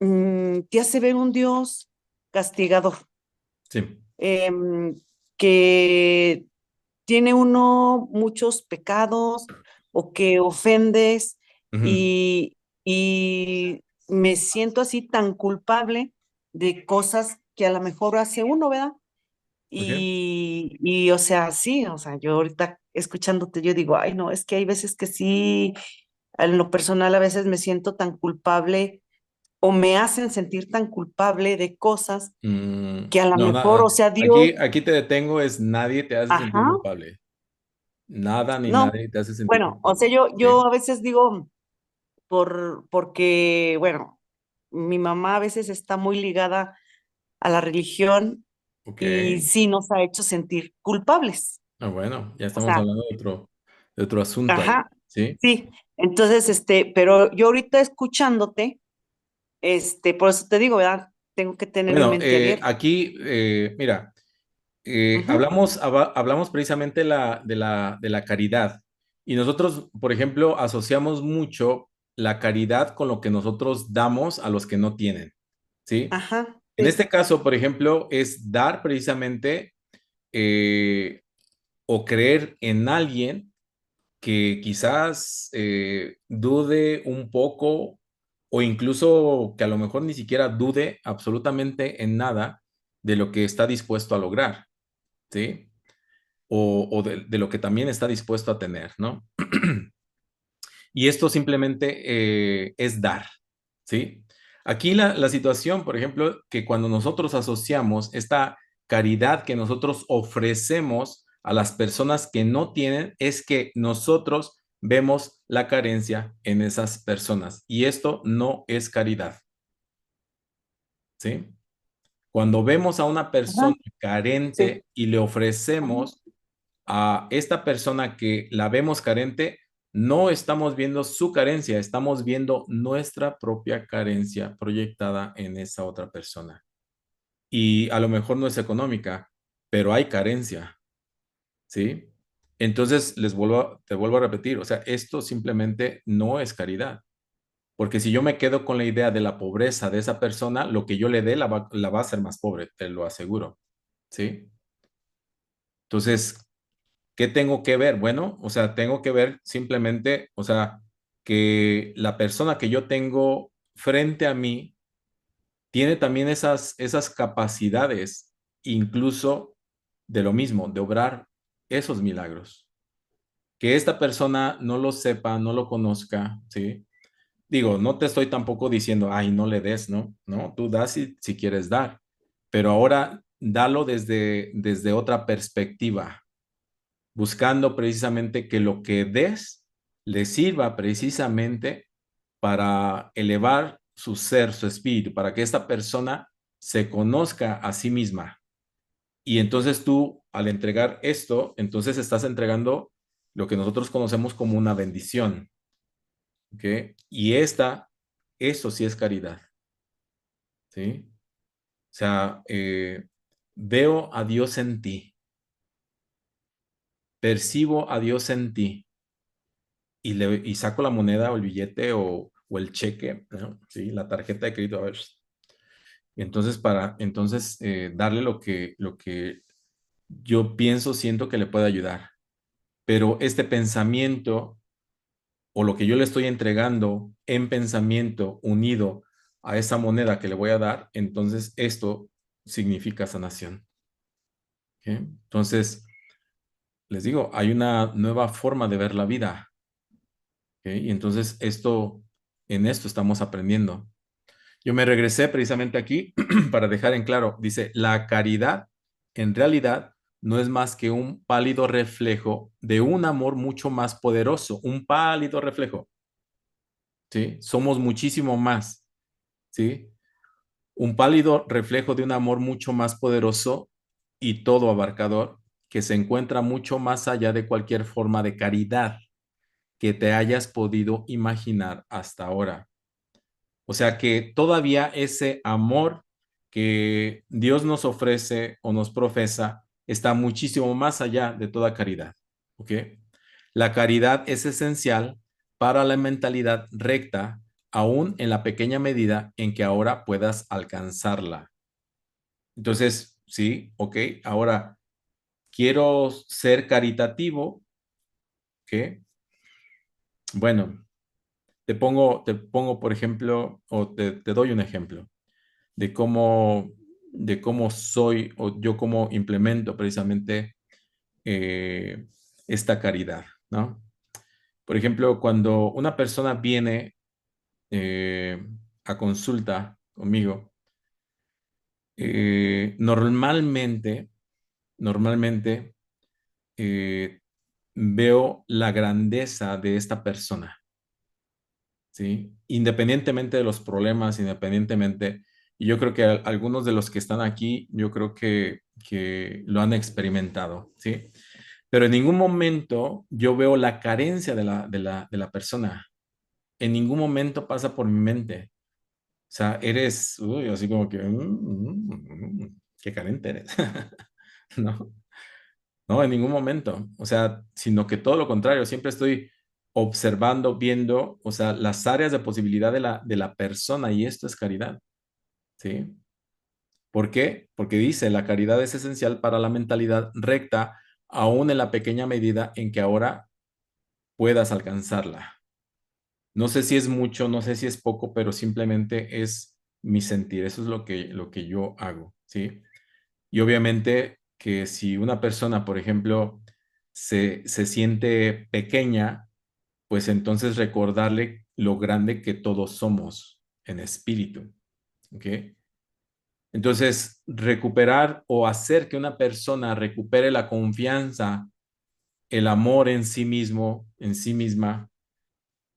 te hace ver un Dios castigador, sí, em, que tiene uno muchos pecados o que ofendes ujú, y me siento así tan culpable de cosas que a lo mejor hace uno, ¿verdad? ok, O sea, sí, o sea, yo ahorita escuchándote, yo digo, ay, no, es que hay veces que sí, en lo personal a veces me siento tan culpable o me hacen sentir tan culpable de cosas que a lo no, mejor, o nada, sea, Dios, aquí te detengo, es nadie te hace sentir ajá, culpable, nada ni no, nadie te hace sentir bueno, o sea, culpable, yo ¿sí? a veces digo, porque, bueno, mi mamá a veces está muy ligada a la religión Ok, y sí nos ha hecho sentir culpables. ah, bueno, ya O estamos sea, hablando de otro asunto ahí, ajá, ¿sí? sí. Entonces, pero yo ahorita escuchándote, por eso te digo, ¿verdad? Tengo que tener mi Bueno, mente abierta. aquí, mira, Ujú, hablamos precisamente de la caridad y nosotros, por ejemplo, asociamos mucho la caridad con lo que nosotros damos a los que no tienen, ¿sí? ajá, En sí, este caso, por ejemplo, es dar precisamente eh, o creer en alguien que quizás dude un poco o incluso que a lo mejor ni siquiera dude absolutamente en nada de lo que está dispuesto a lograr, ¿sí? O de lo que también está dispuesto a tener, ¿no? Y esto simplemente es dar, ¿sí? Aquí la situación, por ejemplo, que cuando nosotros asociamos esta caridad que nosotros ofrecemos a las personas que no tienen, es que nosotros vemos la carencia en esas personas. Y esto no es caridad, ¿sí? Cuando vemos a una Ajá, persona Sí. carente y le ofrecemos a esta persona que la vemos carente, no estamos viendo su carencia, estamos viendo nuestra propia carencia proyectada en esa otra persona. Y a lo mejor no es económica, pero hay carencia, ¿sí? Entonces, te vuelvo a repetir, o sea, esto simplemente no es caridad, porque si yo me quedo con la idea de la pobreza de esa persona, lo que yo le dé la va a hacer más pobre, te lo aseguro, ¿sí? Entonces, ¿qué tengo que ver? Bueno, o sea, tengo que ver simplemente, o sea, que la persona que yo tengo frente a mí tiene también esas capacidades, incluso de lo mismo, de obrar esos milagros. Que esta persona no lo sepa, no lo conozca, ¿sí? Digo, no te estoy tampoco diciendo, ay, no le des, ¿no? No, tú das si quieres dar, pero ahora dalo desde otra perspectiva, buscando precisamente que lo que des le sirva precisamente para elevar su ser, su espíritu, para que esta persona se conozca a sí misma. Y entonces tú, al entregar esto, entonces estás entregando lo que nosotros conocemos como una bendición, ¿ok? Y eso sí es caridad, ¿sí? O sea, veo a Dios en ti, percibo a Dios en ti, y saco la moneda o el billete o el cheque, ¿no? Sí, la tarjeta de crédito, a ver. Entonces, darle lo que yo pienso, siento que le puede ayudar. Pero este pensamiento o lo que yo le estoy entregando en pensamiento unido a esa moneda que le voy a dar, entonces esto significa sanación. ¿Ok? Entonces, les digo, hay una nueva forma de ver la vida. ¿Ok? Y entonces en esto estamos aprendiendo. Yo me regresé precisamente aquí para dejar en claro, dice, la caridad en realidad no es más que un pálido reflejo de un amor mucho más poderoso, un pálido reflejo, ¿sí? Somos muchísimo más, ¿sí? Un pálido reflejo de un amor mucho más poderoso y todo abarcador que se encuentra mucho más allá de cualquier forma de caridad que te hayas podido imaginar hasta ahora. O sea que todavía ese amor que Dios nos ofrece o nos profesa está muchísimo más allá de toda caridad. ¿Ok? La caridad es esencial para la mentalidad recta, aún en la pequeña medida en que ahora puedas alcanzarla. Entonces, sí, ok, ahora quiero ser caritativo, ¿ok? Bueno, te pongo, por ejemplo, o te doy un ejemplo de cómo soy o yo cómo implemento precisamente eh, esta caridad, ¿no? Por ejemplo, cuando una persona viene a consulta conmigo, normalmente eh, veo la grandeza de esta persona, ¿sí? Independientemente de los problemas, independientemente, y yo creo que algunos de los que están aquí, yo creo que lo han experimentado, ¿sí? Pero en ningún momento yo veo la carencia de la persona. En ningún momento pasa por mi mente. O sea, eres, uy, así como que, qué carente eres. ¿No? No, en ningún momento. O sea, sino que todo lo contrario, siempre estoy observando, viendo, o sea, las áreas de posibilidad de la persona y esto es caridad, ¿sí? ¿Por qué? Porque dice, la caridad es esencial para la mentalidad recta, aún en la pequeña medida en que ahora puedas alcanzarla. No sé si es mucho, no sé si es poco, pero simplemente es mi sentir. Eso es lo que yo hago, ¿sí? Y obviamente que si una persona, por ejemplo, se siente pequeña, pues entonces recordarle lo grande que todos somos en espíritu, ¿ok? Entonces, recuperar o hacer que una persona recupere la confianza, el amor en sí mismo, en sí misma,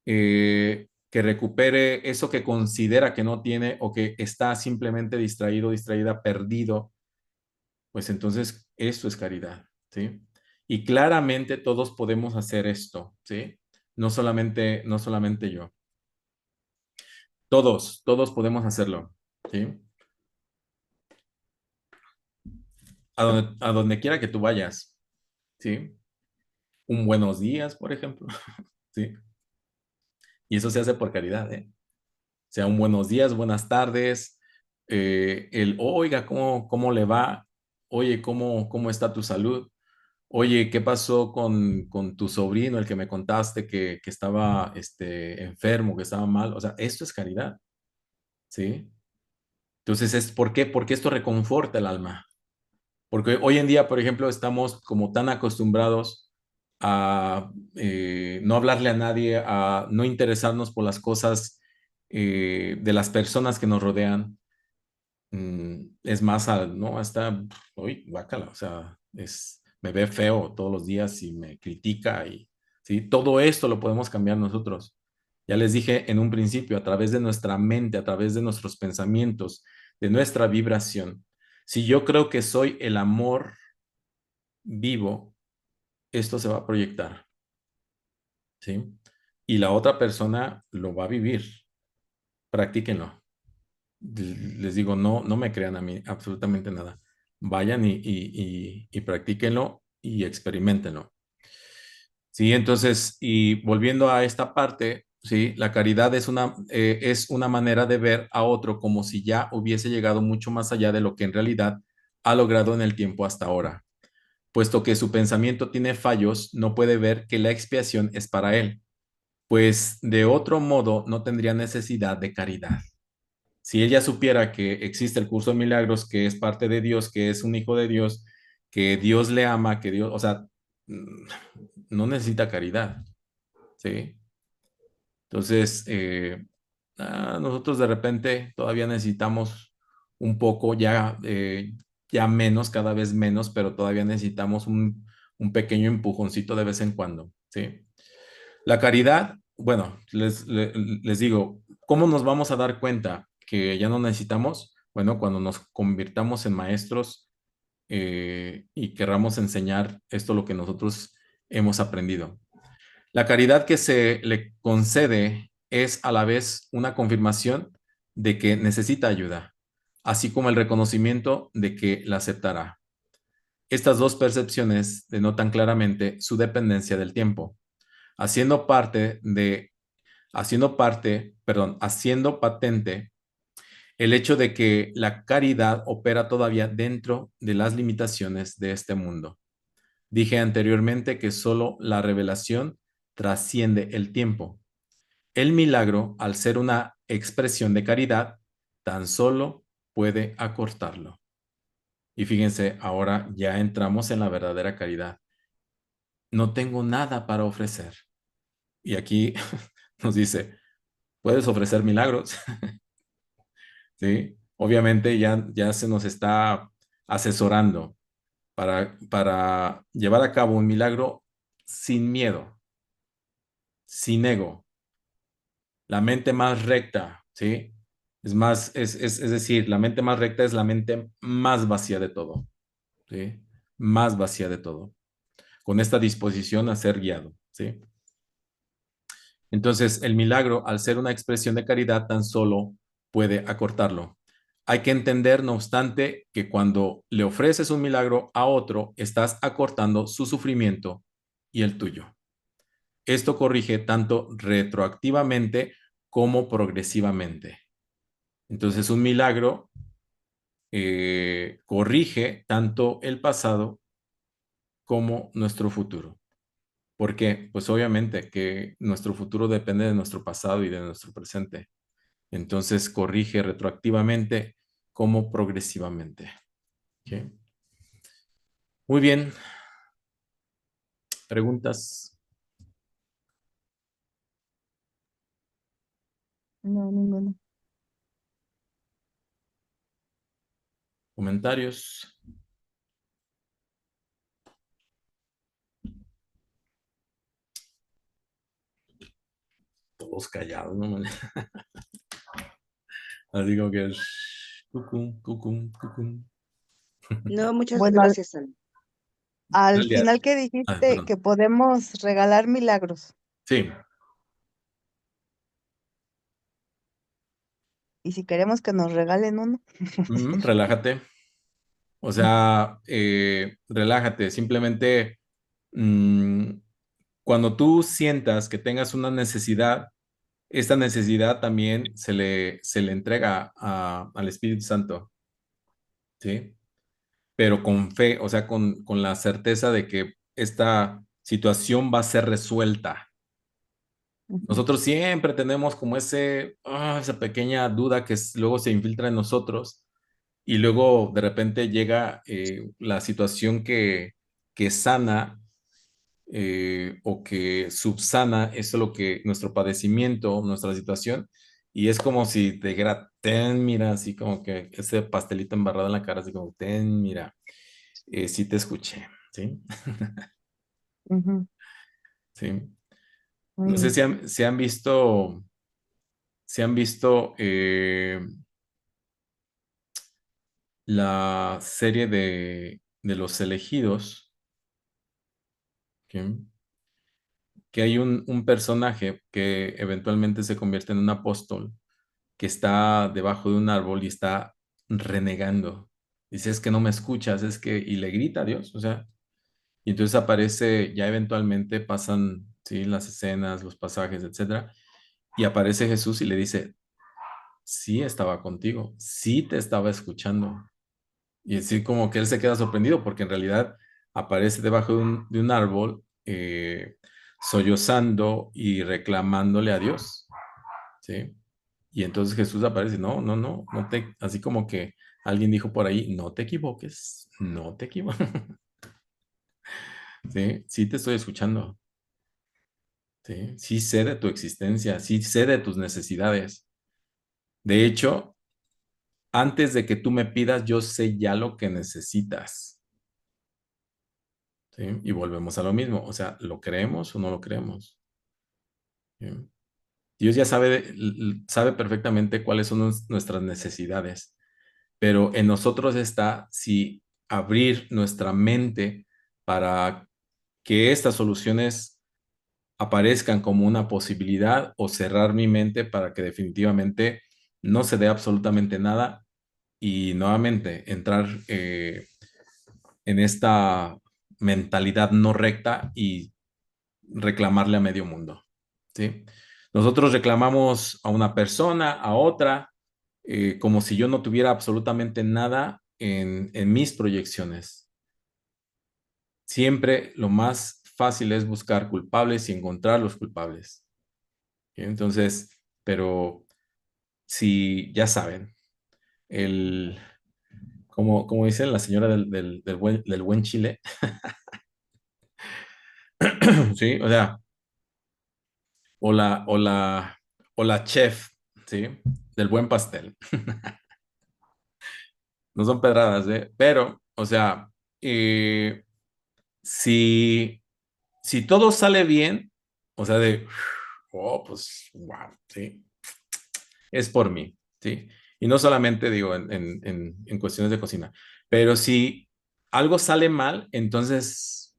que recupere eso que considera que no tiene o que está simplemente distraído, distraída, perdido, pues entonces eso es caridad, ¿sí? Y claramente todos podemos hacer esto, ¿sí? No solamente yo. Todos podemos hacerlo, ¿sí? A donde quiera que tú vayas, ¿sí? Un buenos días, por ejemplo, ¿sí? Y eso se hace por caridad, ¿eh? O sea, un buenos días, buenas tardes, oiga, ¿cómo le va? Oye, ¿cómo está tu salud? Oye, ¿qué pasó con tu sobrino, el que me contaste que estaba enfermo, que estaba mal? O sea, esto es caridad, ¿sí? Entonces, ¿por qué? Porque esto reconforta el alma. Porque hoy en día, por ejemplo, estamos como tan acostumbrados a no hablarle a nadie, a no interesarnos por las cosas de las personas que nos rodean. Es más, no, hasta, uy, guácala, o sea, me ve feo todos los días y me critica y, ¿sí? Todo esto lo podemos cambiar nosotros. Ya les dije en un principio, a través de nuestra mente, a través de nuestros pensamientos, de nuestra vibración. Si yo creo que soy el amor vivo, esto se va a proyectar, ¿sí? Y la otra persona lo va a vivir. Practíquenlo. Les digo, no me crean a mí absolutamente nada. Vayan y practíquenlo y experimentenlo. Sí, entonces, y volviendo a esta parte, sí, la caridad es una manera de ver a otro como si ya hubiese llegado mucho más allá de lo que en realidad ha logrado en el tiempo hasta ahora. Puesto que su pensamiento tiene fallos, no puede ver que la expiación es para él, pues de otro modo no tendría necesidad de caridad. Si ella supiera que existe el curso de milagros, que es parte de Dios, que es un hijo de Dios, que Dios le ama, que Dios, o sea, no necesita caridad, ¿sí? Entonces, nosotros de repente todavía necesitamos un poco, ya menos, cada vez menos, pero todavía necesitamos un pequeño empujoncito de vez en cuando, ¿sí? La caridad, bueno, les digo, ¿cómo nos vamos a dar cuenta que ya no necesitamos? Bueno, cuando nos convirtamos en maestros y querramos enseñar esto lo que nosotros hemos aprendido. La caridad que se le concede es a la vez una confirmación de que necesita ayuda, así como el reconocimiento de que la aceptará. Estas dos percepciones denotan claramente su dependencia del tiempo, haciendo parte de haciendo patente el hecho de que la caridad opera todavía dentro de las limitaciones de este mundo. Dije anteriormente que solo la revelación trasciende el tiempo. El milagro, al ser una expresión de caridad, tan solo puede acortarlo. Y fíjense, ahora ya entramos en la verdadera caridad. No tengo nada para ofrecer. Y aquí nos dice, puedes ofrecer milagros. ¿Sí? Obviamente ya se nos está asesorando para llevar a cabo un milagro sin miedo, sin ego, la mente más recta, ¿sí? Es decir, la mente más recta es la mente más vacía de todo, ¿sí? Más vacía de todo, con esta disposición a ser guiado, ¿sí? Entonces, el milagro, al ser una expresión de caridad, tan solo puede acortarlo. Hay que entender, no obstante, que cuando le ofreces un milagro a otro, estás acortando su sufrimiento y el tuyo. Esto corrige tanto retroactivamente como progresivamente. Entonces, un milagro corrige tanto el pasado como nuestro futuro. ¿Por qué? Pues obviamente que nuestro futuro depende de nuestro pasado y de nuestro presente. Entonces corrige retroactivamente como progresivamente. ¿Ok? Muy bien. ¿Preguntas? No, ninguno. ¿Comentarios? Todos callados, ¿no? Así como que... Cucum, cucum, cucum. No, muchas Bueno, gracias, Ana. al Dalia. final que Ah, dijiste perdón. que podemos regalar milagros. Sí. Y si queremos que nos regalen uno. Relájate. O sea, relájate. Simplemente mm, cuando tú sientas que tengas una necesidad, esta necesidad también se le entrega al Espíritu Santo, ¿sí? Pero con fe, o sea, con la certeza de que esta situación va a ser resuelta. Ujú, Nosotros siempre tenemos como esa pequeña duda que luego se infiltra en nosotros y luego de repente llega la situación que sana o que subsana eso lo que nuestro padecimiento, nuestra situación, y es como si te dijera, ten, mira, así como que ese pastelito embarrado en la cara, así como, ten, mira, sí te escuché, ¿sí? ujú, Sí. muy No sé bien. si han visto la serie de Los Elegidos, ¿sí? Que hay un personaje que eventualmente se convierte en un apóstol que está debajo de un árbol y está renegando. Dice, es que no me escuchas, y le grita a Dios, o sea, y entonces aparece, ya eventualmente pasan, sí, las escenas, los pasajes, etcétera, y aparece Jesús y le dice, sí estaba contigo, sí te estaba escuchando. Y así como que él se queda sorprendido porque en realidad aparece debajo de un árbol sollozando y reclamándole a Dios, ¿sí? Y entonces Jesús aparece, no, no, no, así como que alguien dijo por ahí, no te equivoques, no te equivoques, ¿sí? Sí te estoy escuchando, ¿sí? Sí sé de tu existencia, sí sé de tus necesidades. De hecho, antes de que tú me pidas, yo sé ya lo que necesitas, ¿sí? Y volvemos a lo mismo, o sea, ¿lo creemos o no lo creemos? ¿Sí? Dios ya sabe perfectamente cuáles son nuestras necesidades, pero en nosotros está si abrir nuestra mente para que estas soluciones aparezcan como una posibilidad o cerrar mi mente para que definitivamente no se dé absolutamente nada y nuevamente entrar en esta mentalidad no recta y reclamarle a medio mundo, ¿sí? Nosotros reclamamos a una persona, a otra, como si yo no tuviera absolutamente nada en mis proyecciones. Siempre lo más fácil es buscar culpables y encontrar los culpables. ¿Sí? Entonces, pero si ya saben, el, como dice la señora del buen chile, ¿sí? O sea, o la chef, ¿sí? Del buen pastel. No son pedradas, ¿eh? Pero, o sea, eh, si, si todo sale bien, o sea, oh, pues, wow, ¿sí? Es por mí, ¿sí? Y no solamente digo en cuestiones de cocina, pero si algo sale mal, entonces,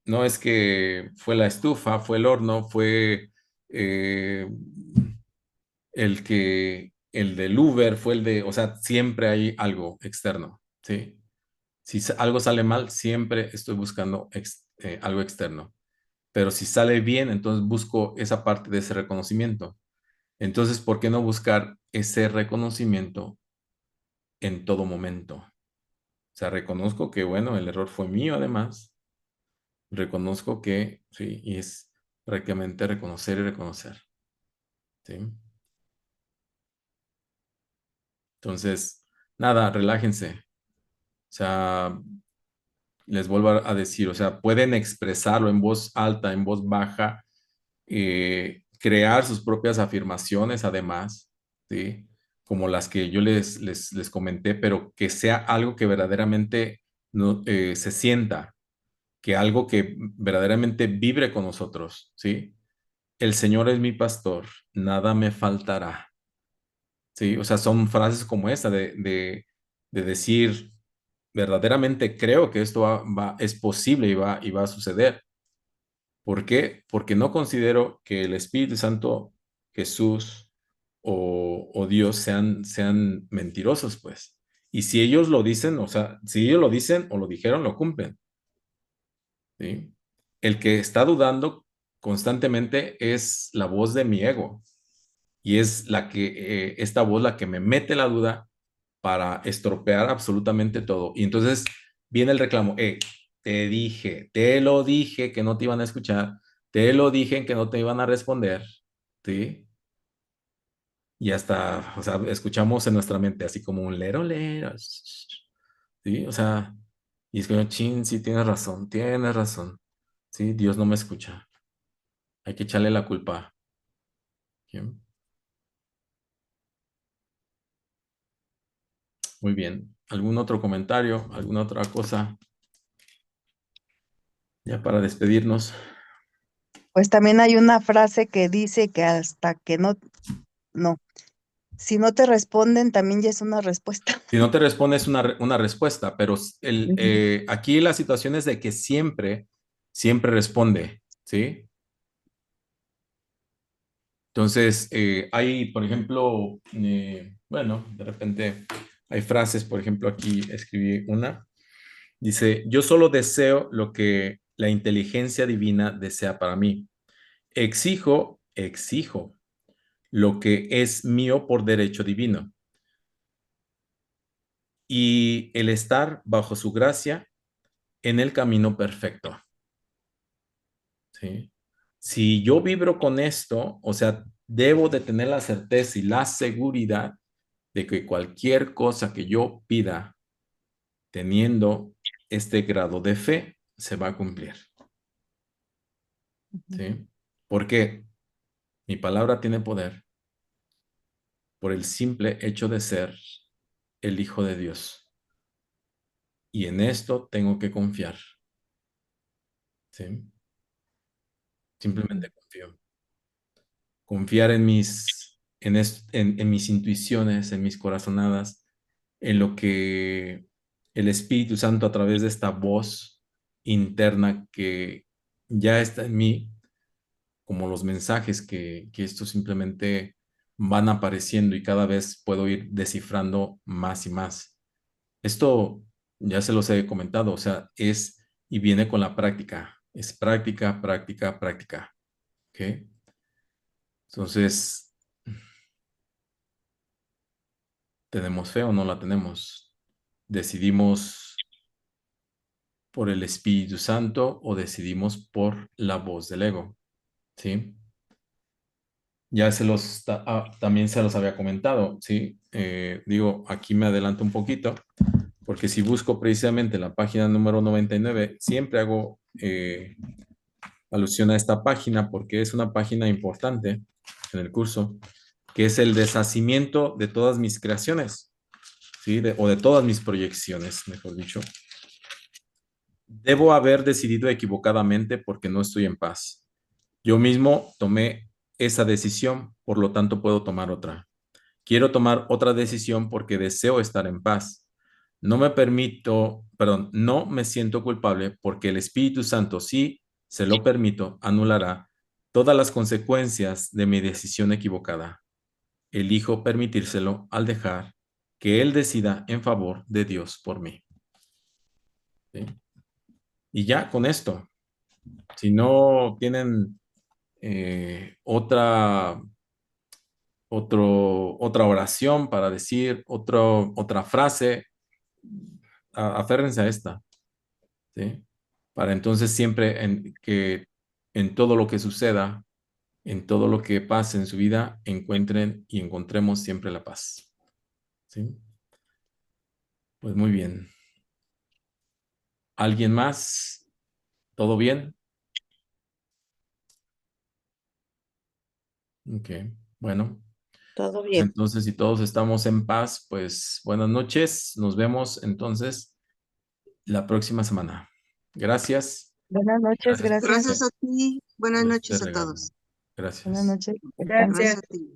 no es que fue la estufa, fue el horno, fue eh, el del Uber, o sea, siempre hay algo externo, ¿sí? Si algo sale mal, siempre estoy buscando algo externo. Pero si sale bien, entonces busco esa parte de ese reconocimiento. Entonces, ¿por qué no buscar ese reconocimiento en todo momento? O sea, reconozco que, bueno, el error fue mío además, Reconozco que, sí, y es prácticamente reconocer y reconocer, ¿sí? Entonces, nada, relájense. O sea, les vuelvo a decir, o sea, pueden expresarlo en voz alta, en voz baja, crear sus propias afirmaciones además, ¿sí? Como las que yo les comenté, pero que sea algo que verdaderamente no, se sienta, que algo que verdaderamente vibre con nosotros, ¿sí? El Señor es mi pastor, nada me faltará, ¿sí? O sea, son frases como esta de decir, verdaderamente creo que esto es posible y va a suceder. ¿Por qué? Porque no considero que el Espíritu Santo, Jesús o Dios sean mentirosos, pues. Y si ellos lo dicen, o sea, si ellos lo dicen o lo dijeron, lo cumplen, ¿sí? El que está dudando constantemente es la voz de mi ego y es esta voz la que me mete la duda para estropear absolutamente todo. Y entonces viene el reclamo, te dije, te lo dije que no te iban a escuchar, te lo dije que no te iban a responder, ¿sí? Y hasta, o sea, escuchamos en nuestra mente así como un lero, lero, ¿sí? O sea, y es que, chin, sí, tienes razón, ¿sí? Dios no me escucha. Hay que echarle la culpa. ¿Sí? Muy bien. ¿Algún otro comentario? ¿Alguna otra cosa? Ya para despedirnos. Pues también hay una frase que dice que hasta que no, si no te responden, también ya es una respuesta. Si no te responde es una respuesta, pero Ujú. aquí la situación es de que siempre responde, ¿sí? Entonces, hay, por ejemplo, bueno, de repente hay frases, por ejemplo, aquí escribí una, dice, yo solo deseo lo que la inteligencia divina desea para mí. Exijo lo que es mío por derecho divino. Y el estar bajo su gracia en el camino perfecto. ¿Sí? Si yo vibro con esto, o sea, debo de tener la certeza y la seguridad de que cualquier cosa que yo pida teniendo este grado de fe se va a cumplir. Ujú. ¿Sí? Porque mi palabra tiene poder por el simple hecho de ser el Hijo de Dios. Y en esto tengo que confiar. ¿Sí? Ujú. Simplemente confío. Confiar en mis intuiciones, en mis corazonadas, en lo que el Espíritu Santo a través de esta voz interna que ya está en mí, como los mensajes que estos simplemente van apareciendo y cada vez puedo ir descifrando más y más. Esto ya se los he comentado, o sea, es y viene con la práctica, es práctica, práctica, práctica, ¿ok? Entonces, ¿tenemos fe o no la tenemos? ¿Decidimos por el Espíritu Santo o decidimos por la voz del ego? ¿Sí? Ya también se los había comentado, ¿sí? Digo, aquí me adelanto un poquito, porque si busco precisamente la página número 99, siempre hago alusión a esta página porque es una página importante en el curso, que es el deshacimiento de todas mis creaciones, ¿sí? O de todas mis proyecciones, mejor dicho. Debo haber decidido equivocadamente porque no estoy en paz. Yo mismo tomé esa decisión, por lo tanto puedo tomar otra. Quiero tomar otra decisión porque deseo estar en paz. No me siento culpable porque el Espíritu Santo, si se lo permito, anulará todas las consecuencias de mi decisión equivocada. Elijo permitírselo al dejar que Él decida en favor de Dios por mí. ¿Sí? Y ya con esto, si no tienen otra oración para decir, otra frase, aférrense a esta, ¿sí? para entonces siempre que en todo lo que suceda, en todo lo que pase en su vida, encuentren y encontremos siempre la paz. ¿Sí? Pues muy bien. ¿Alguien más? ¿Todo bien? Ok, bueno. Todo Pues bien. entonces, si todos estamos en paz, pues buenas noches. Nos vemos entonces la próxima semana. Gracias. Buenas noches, Gracias por gracias. Gracias a ti. Buenas por este noches a regalo. todos. Buenas Gracias. noches. Gracias a ti.